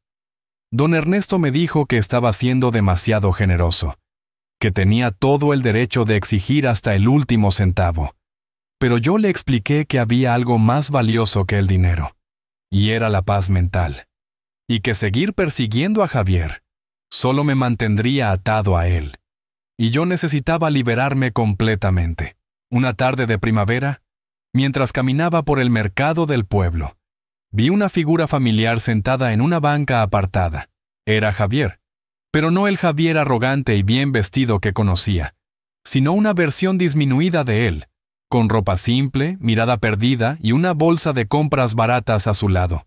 Don Ernesto me dijo que estaba siendo demasiado generoso, que tenía todo el derecho de exigir hasta el último centavo, pero yo le expliqué que había algo más valioso que el dinero, y era la paz mental, y que seguir persiguiendo a Javier solo me mantendría atado a él, y yo necesitaba liberarme completamente. Una tarde de primavera, mientras caminaba por el mercado del pueblo, vi una figura familiar sentada en una banca apartada. Era Javier, pero no el Javier arrogante y bien vestido que conocía, sino una versión disminuida de él, con ropa simple, mirada perdida y una bolsa de compras baratas a su lado.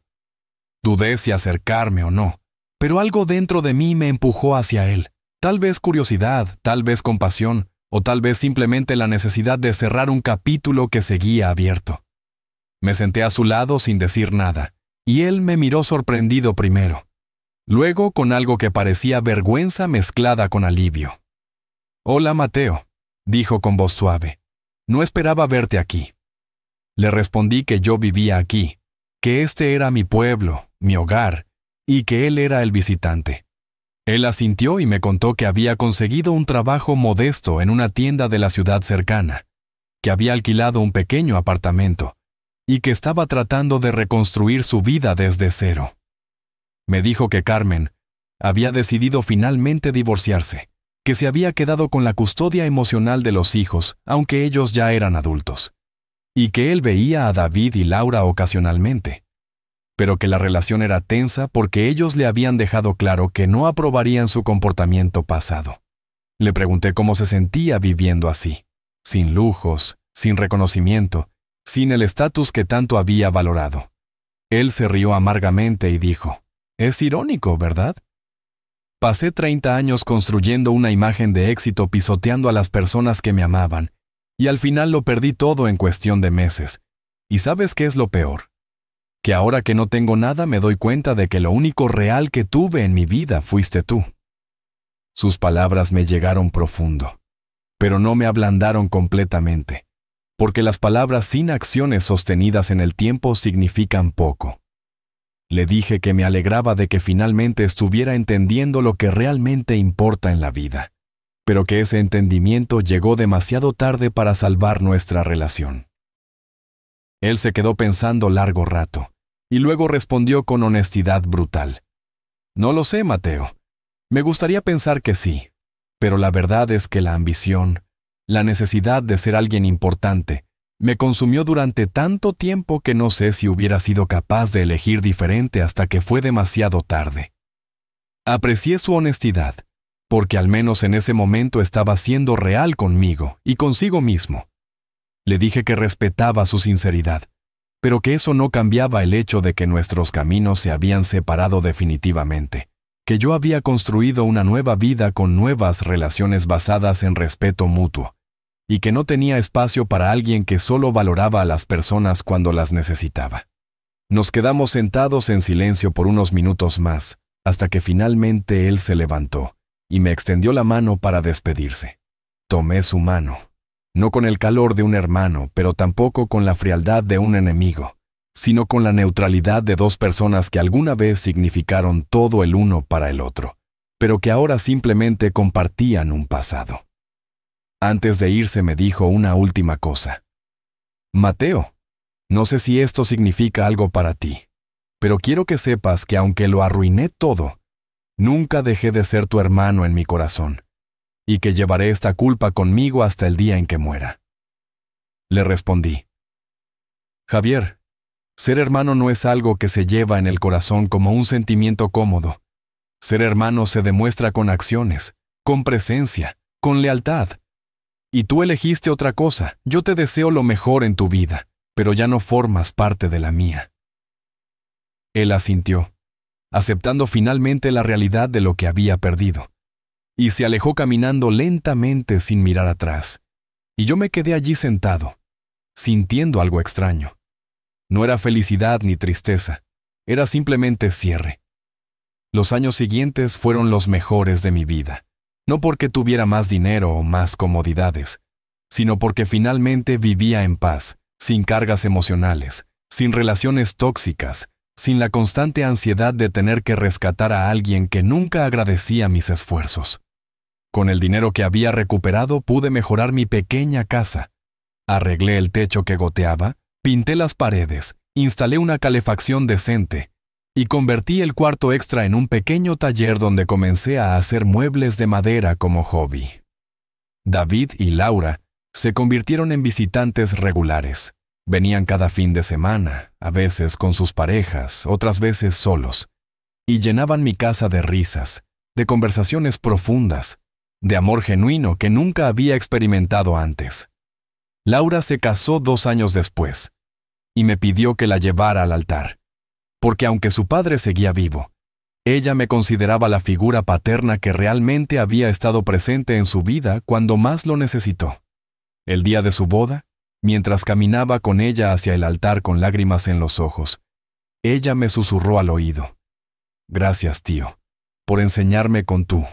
Dudé si acercarme o no, pero algo dentro de mí me empujó hacia él. Tal vez curiosidad, tal vez compasión, o tal vez simplemente la necesidad de cerrar un capítulo que seguía abierto. Me senté a su lado sin decir nada, y él me miró sorprendido primero. Luego con algo que parecía vergüenza mezclada con alivio. «Hola, Mateo», dijo con voz suave. «No esperaba verte aquí». Le respondí que yo vivía aquí, que este era mi pueblo, mi hogar, y que él era el visitante. Él asintió y me contó que había conseguido un trabajo modesto en una tienda de la ciudad cercana, que había alquilado un pequeño apartamento, y que estaba tratando de reconstruir su vida desde cero. Me dijo que Carmen había decidido finalmente divorciarse, que se había quedado con la custodia emocional de los hijos, aunque ellos ya eran adultos, y que él veía a David y Laura ocasionalmente, pero que la relación era tensa porque ellos le habían dejado claro que no aprobarían su comportamiento pasado. Le pregunté cómo se sentía viviendo así, sin lujos, sin reconocimiento, sin el estatus que tanto había valorado. Él se rió amargamente y dijo, «Es irónico, ¿verdad? Pasé 30 años construyendo una imagen de éxito pisoteando a las personas que me amaban, y al final lo perdí todo en cuestión de meses. ¿Y sabes qué es lo peor? Que ahora que no tengo nada me doy cuenta de que lo único real que tuve en mi vida fuiste tú». Sus palabras me llegaron profundo, pero no me ablandaron completamente, porque las palabras sin acciones sostenidas en el tiempo significan poco. Le dije que me alegraba de que finalmente estuviera entendiendo lo que realmente importa en la vida, pero que ese entendimiento llegó demasiado tarde para salvar nuestra relación. Él se quedó pensando largo rato, y luego respondió con honestidad brutal. «No lo sé, Mateo. Me gustaría pensar que sí, pero la verdad es que la ambición, la necesidad de ser alguien importante, me consumió durante tanto tiempo que no sé si hubiera sido capaz de elegir diferente hasta que fue demasiado tarde». Aprecié su honestidad, porque al menos en ese momento estaba siendo real conmigo y consigo mismo. Le dije que respetaba su sinceridad, pero que eso no cambiaba el hecho de que nuestros caminos se habían separado definitivamente, que yo había construido una nueva vida con nuevas relaciones basadas en respeto mutuo, y que no tenía espacio para alguien que solo valoraba a las personas cuando las necesitaba. Nos quedamos sentados en silencio por unos minutos más, hasta que finalmente él se levantó y me extendió la mano para despedirse. Tomé su mano, no con el calor de un hermano, pero tampoco con la frialdad de un enemigo, sino con la neutralidad de dos personas que alguna vez significaron todo el uno para el otro, pero que ahora simplemente compartían un pasado. Antes de irse me dijo una última cosa. «Mateo, no sé si esto significa algo para ti, pero quiero que sepas que aunque lo arruiné todo, nunca dejé de ser tu hermano en mi corazón, y que llevaré esta culpa conmigo hasta el día en que muera». Le respondí, «Javier, ser hermano no es algo que se lleva en el corazón como un sentimiento cómodo. Ser hermano se demuestra con acciones, con presencia, con lealtad. Y tú elegiste otra cosa. Yo te deseo lo mejor en tu vida, pero ya no formas parte de la mía». Él asintió, aceptando finalmente la realidad de lo que había perdido, y se alejó caminando lentamente sin mirar atrás, y yo me quedé allí sentado, sintiendo algo extraño. No era felicidad ni tristeza, era simplemente cierre. Los años siguientes fueron los mejores de mi vida. No porque tuviera más dinero o más comodidades, sino porque finalmente vivía en paz, sin cargas emocionales, sin relaciones tóxicas, sin la constante ansiedad de tener que rescatar a alguien que nunca agradecía mis esfuerzos. Con el dinero que había recuperado pude mejorar mi pequeña casa. Arreglé el techo que goteaba, pinté las paredes, instalé una calefacción decente, y convertí el cuarto extra en un pequeño taller donde comencé a hacer muebles de madera como hobby. David y Laura Se convirtieron en visitantes regulares. Venían cada fin de semana, a veces con sus parejas, otras veces solos, y llenaban mi casa de risas, de conversaciones profundas, de amor genuino que nunca había experimentado antes. Laura se casó 2 años después, y me pidió que la llevara al altar, porque aunque su padre seguía vivo, ella me consideraba la figura paterna que realmente había estado presente en su vida cuando más lo necesitó. El día de su boda, mientras caminaba con ella hacia el altar con lágrimas en los ojos, ella me susurró al oído: «Gracias, tío, por enseñarme con tú.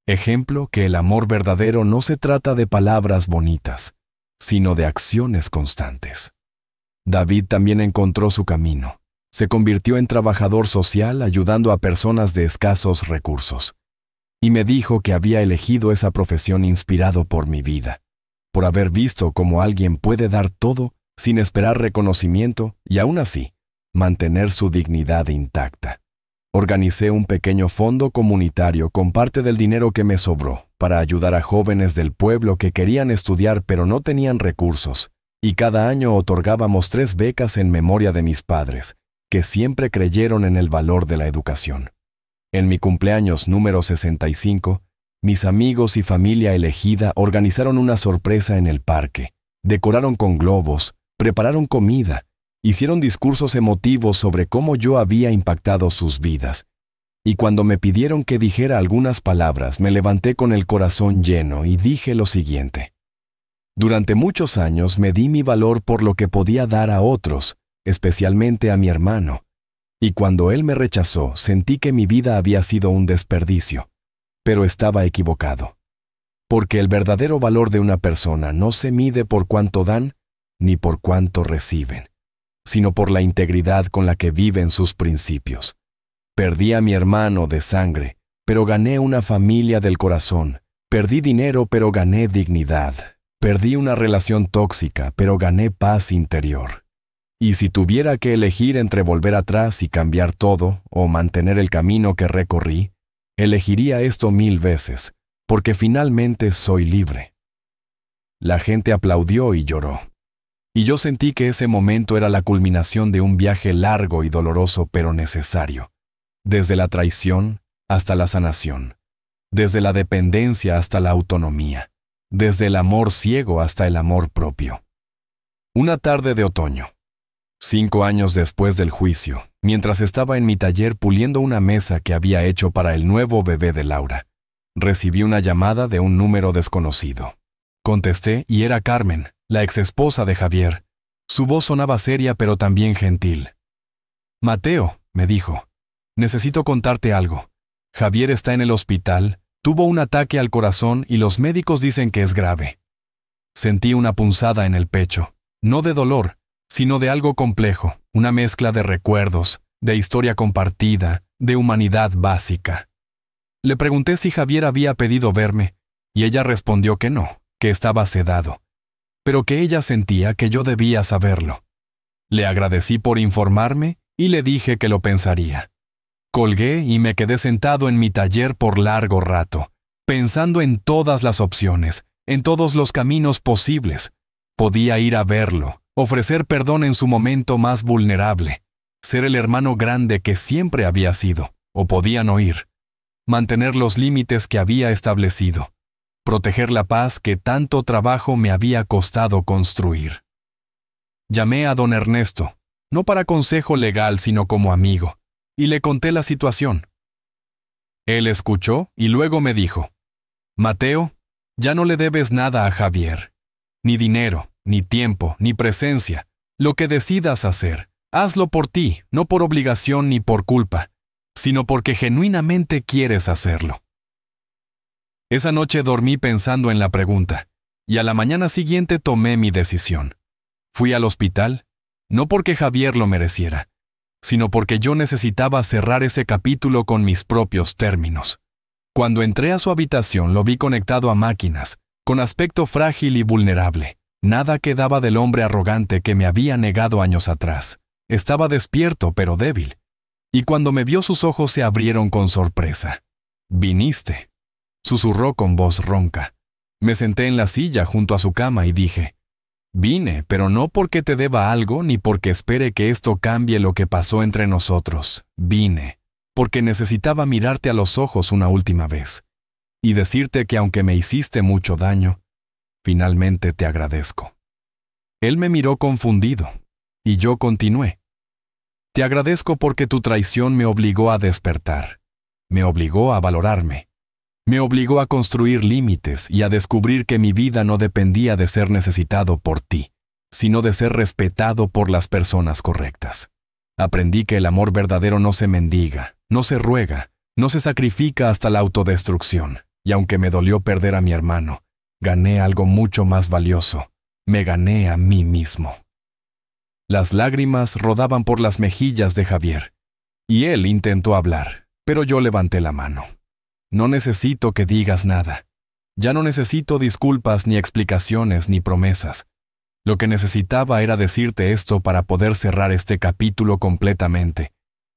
Ejemplo que el amor verdadero no se trata de palabras bonitas, sino de acciones constantes». David también encontró su camino. Se convirtió en trabajador social ayudando a personas de escasos recursos. Y me dijo que había elegido esa profesión inspirado por mi vida, por haber visto cómo alguien puede dar todo sin esperar reconocimiento y aún así mantener su dignidad intacta. Organicé un pequeño fondo comunitario con parte del dinero que me sobró para ayudar a jóvenes del pueblo que querían estudiar pero no tenían recursos, y cada año otorgábamos 3 becas en memoria de mis padres, que siempre creyeron en el valor de la educación. En mi cumpleaños número 65, mis amigos y familia elegida organizaron una sorpresa en el parque, decoraron con globos, prepararon comida, hicieron discursos emotivos sobre cómo yo había impactado sus vidas. Y cuando me pidieron que dijera algunas palabras, me levanté con el corazón lleno y dije lo siguiente: durante muchos años me di mi valor por lo que podía dar a otros, especialmente a mi hermano, y cuando él me rechazó, sentí que mi vida había sido un desperdicio, pero estaba equivocado. Porque el verdadero valor de una persona no se mide por cuánto dan ni por cuánto reciben, sino por la integridad con la que viven sus principios. Perdí a mi hermano de sangre, pero gané una familia del corazón. Perdí dinero, pero gané dignidad. Perdí una relación tóxica, pero gané paz interior. Y si tuviera que elegir entre volver atrás y cambiar todo, o mantener el camino que recorrí, elegiría esto 1000 veces, porque finalmente soy libre. La gente aplaudió y lloró. Y yo sentí que ese momento era la culminación de un viaje largo y doloroso pero necesario. Desde la traición hasta la sanación. Desde la dependencia hasta la autonomía. Desde el amor ciego hasta el amor propio. Una tarde de otoño. 5 años después del juicio, mientras estaba en mi taller puliendo una mesa que había hecho para el nuevo bebé de Laura, recibí una llamada de un número desconocido. Contesté y era Carmen, la exesposa de Javier. Su voz sonaba seria pero también gentil. «Mateo», me dijo, «necesito contarte algo. Javier está en el hospital, tuvo un ataque al corazón y los médicos dicen que es grave». Sentí una punzada en el pecho, no de dolor, sino de algo complejo, una mezcla de recuerdos, de historia compartida, de humanidad básica. Le pregunté si Javier había pedido verme, y ella respondió que no, que estaba sedado, pero que ella sentía que yo debía saberlo. Le agradecí por informarme y le dije que lo pensaría. Colgué y me quedé sentado en mi taller por largo rato, pensando en todas las opciones, en todos los caminos posibles. Podía ir a verlo, ofrecer perdón en su momento más vulnerable, ser el hermano grande que siempre había sido, o podía no ir, mantener los límites que había establecido, proteger la paz que tanto trabajo me había costado construir. Llamé a don Ernesto, no para consejo legal sino como amigo, y le conté la situación. Él escuchó y luego me dijo: «Mateo, ya no le debes nada a Javier, ni dinero, ni tiempo, ni presencia. Lo que decidas hacer, hazlo por ti, no por obligación ni por culpa, sino porque genuinamente quieres hacerlo». Esa noche dormí pensando en la pregunta, y a la mañana siguiente tomé mi decisión. Fui al hospital, no porque Javier lo mereciera, sino porque yo necesitaba cerrar ese capítulo con mis propios términos. Cuando entré a su habitación lo vi conectado a máquinas, con aspecto frágil y vulnerable. Nada quedaba del hombre arrogante que me había negado años atrás. Estaba despierto pero débil. Y cuando me vio sus ojos se abrieron con sorpresa. «Viniste», susurró con voz ronca. Me senté en la silla junto a su cama y dije, vine, pero no porque te deba algo ni porque espere que esto cambie lo que pasó entre nosotros. Vine, porque necesitaba mirarte a los ojos una última vez y decirte que aunque me hiciste mucho daño, finalmente te agradezco. Él me miró confundido, y yo continué. Te agradezco porque tu traición me obligó a despertar, me obligó a valorarme, me obligó a construir límites y a descubrir que mi vida no dependía de ser necesitado por ti, sino de ser respetado por las personas correctas. Aprendí que el amor verdadero no se mendiga, no se ruega, no se sacrifica hasta la autodestrucción, y aunque me dolió perder a mi hermano, gané algo mucho más valioso. Me gané a mí mismo. Las lágrimas rodaban por las mejillas de Javier, y él intentó hablar, pero yo levanté la mano. No necesito que digas nada. Ya no necesito disculpas ni explicaciones ni promesas. Lo que necesitaba era decirte esto para poder cerrar este capítulo completamente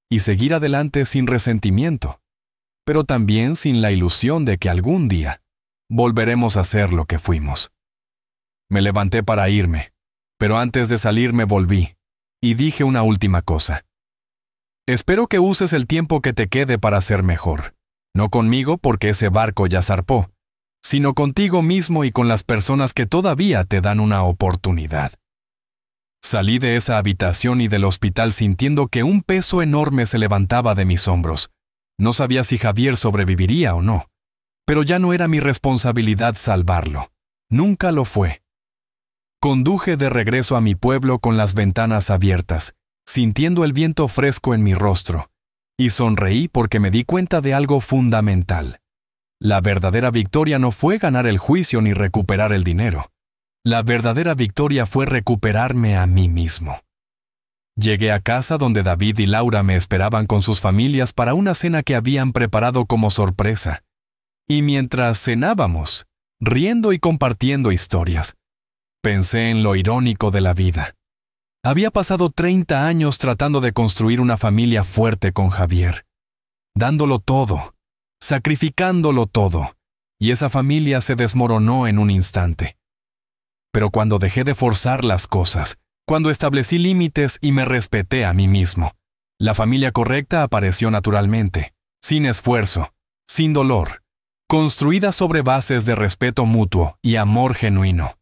y seguir adelante sin resentimiento, pero también sin la ilusión de que algún día volveremos a ser lo que fuimos. Me levanté para irme, pero antes de salir me volví y dije una última cosa. Espero que uses el tiempo que te quede para ser mejor, no conmigo porque ese barco ya zarpó, sino contigo mismo y con las personas que todavía te dan una oportunidad. Salí de esa habitación y del hospital sintiendo que un peso enorme se levantaba de mis hombros. No sabía si Javier sobreviviría o no, pero ya no era mi responsabilidad salvarlo. Nunca lo fue. Conduje de regreso a mi pueblo con las ventanas abiertas, sintiendo el viento fresco en mi rostro, y sonreí porque me di cuenta de algo fundamental. La verdadera victoria no fue ganar el juicio ni recuperar el dinero. La verdadera victoria fue recuperarme a mí mismo. Llegué a casa donde David y Laura me esperaban con sus familias para una cena que habían preparado como sorpresa. Y mientras cenábamos, riendo y compartiendo historias, pensé en lo irónico de la vida. Había pasado 30 años tratando de construir una familia fuerte con Javier, dándolo todo, sacrificándolo todo, y esa familia se desmoronó en un instante. Pero cuando dejé de forzar las cosas, cuando establecí límites y me respeté a mí mismo, la familia correcta apareció naturalmente, sin esfuerzo, sin dolor, construida sobre bases de respeto mutuo y amor genuino.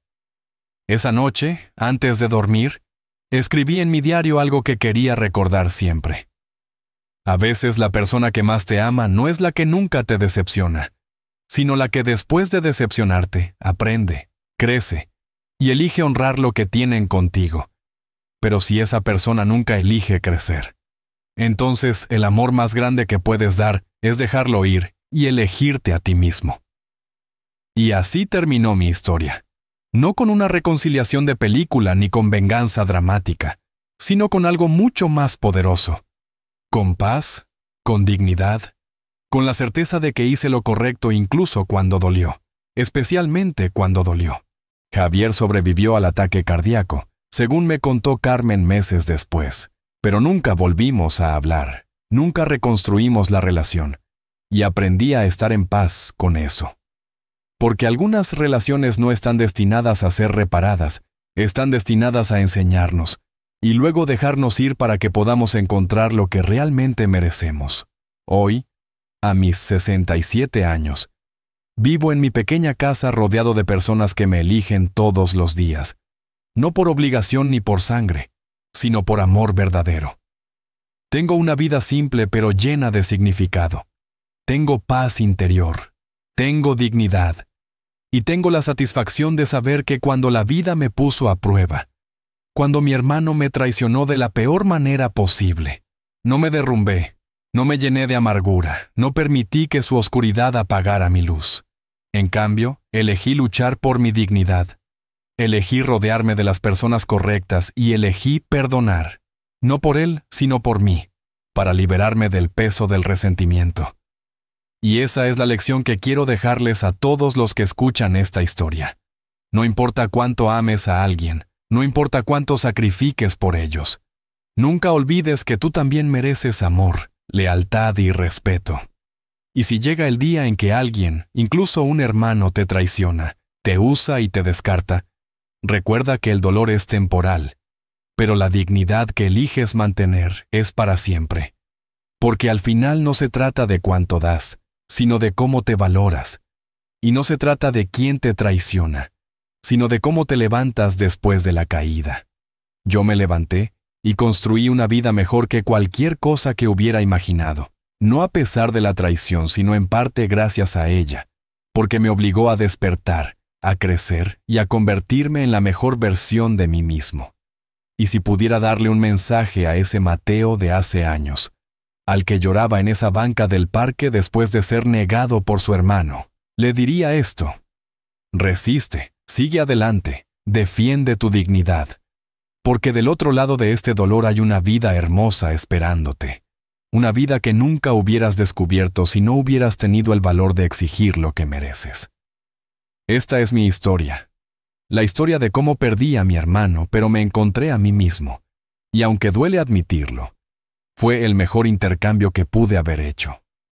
Esa noche, antes de dormir, escribí en mi diario algo que quería recordar siempre. A veces la persona que más te ama no es la que nunca te decepciona, sino la que después de decepcionarte aprende, crece y elige honrar lo que tienen contigo. Pero si esa persona nunca elige crecer, entonces el amor más grande que puedes dar es dejarlo ir y elegirte a ti mismo. Y así terminó mi historia. No con una reconciliación de película ni con venganza dramática, sino con algo mucho más poderoso. Con paz, con dignidad, con la certeza de que hice lo correcto incluso cuando dolió, especialmente cuando dolió. Javier sobrevivió al ataque cardíaco, según me contó Carmen meses después, pero nunca volvimos a hablar, nunca reconstruimos la relación, y aprendí a estar en paz con eso. Porque algunas relaciones no están destinadas a ser reparadas, están destinadas a enseñarnos, y luego dejarnos ir para que podamos encontrar lo que realmente merecemos. Hoy, a mis 67 años, vivo en mi pequeña casa rodeado de personas que me eligen todos los días, no por obligación ni por sangre, sino por amor verdadero. Tengo una vida simple pero llena de significado. Tengo paz interior, tengo dignidad, y tengo la satisfacción de saber que cuando la vida me puso a prueba, cuando mi hermano me traicionó de la peor manera posible, no me derrumbé, no me llené de amargura, no permití que su oscuridad apagara mi luz. En cambio, elegí luchar por mi dignidad. Elegí rodearme de las personas correctas y elegí perdonar, no por él, sino por mí, para liberarme del peso del resentimiento. Y esa es la lección que quiero dejarles a todos los que escuchan esta historia. No importa cuánto ames a alguien, no importa cuánto sacrifiques por ellos. Nunca olvides que tú también mereces amor, lealtad y respeto. Y si llega el día en que alguien, incluso un hermano, te traiciona, te usa y te descarta, recuerda que el dolor es temporal, pero la dignidad que eliges mantener es para siempre. Porque al final no se trata de cuánto das, sino de cómo te valoras. Y no se trata de quién te traiciona, sino de cómo te levantas después de la caída. Yo me levanté y construí una vida mejor que cualquier cosa que hubiera imaginado, no a pesar de la traición, sino en parte gracias a ella, porque me obligó a despertar, a crecer y a convertirme en la mejor versión de mí mismo. Y si pudiera darle un mensaje a ese Mateo de hace años, al que lloraba en esa banca del parque después de ser negado por su hermano, le diría esto: resiste, sigue adelante, defiende tu dignidad, porque del otro lado de este dolor hay una vida hermosa esperándote, una vida que nunca hubieras descubierto si no hubieras tenido el valor de exigir lo que mereces. Esta es mi historia, la historia de cómo perdí a mi hermano, pero me encontré a mí mismo, y aunque duele admitirlo, fue el mejor intercambio que pude haber hecho.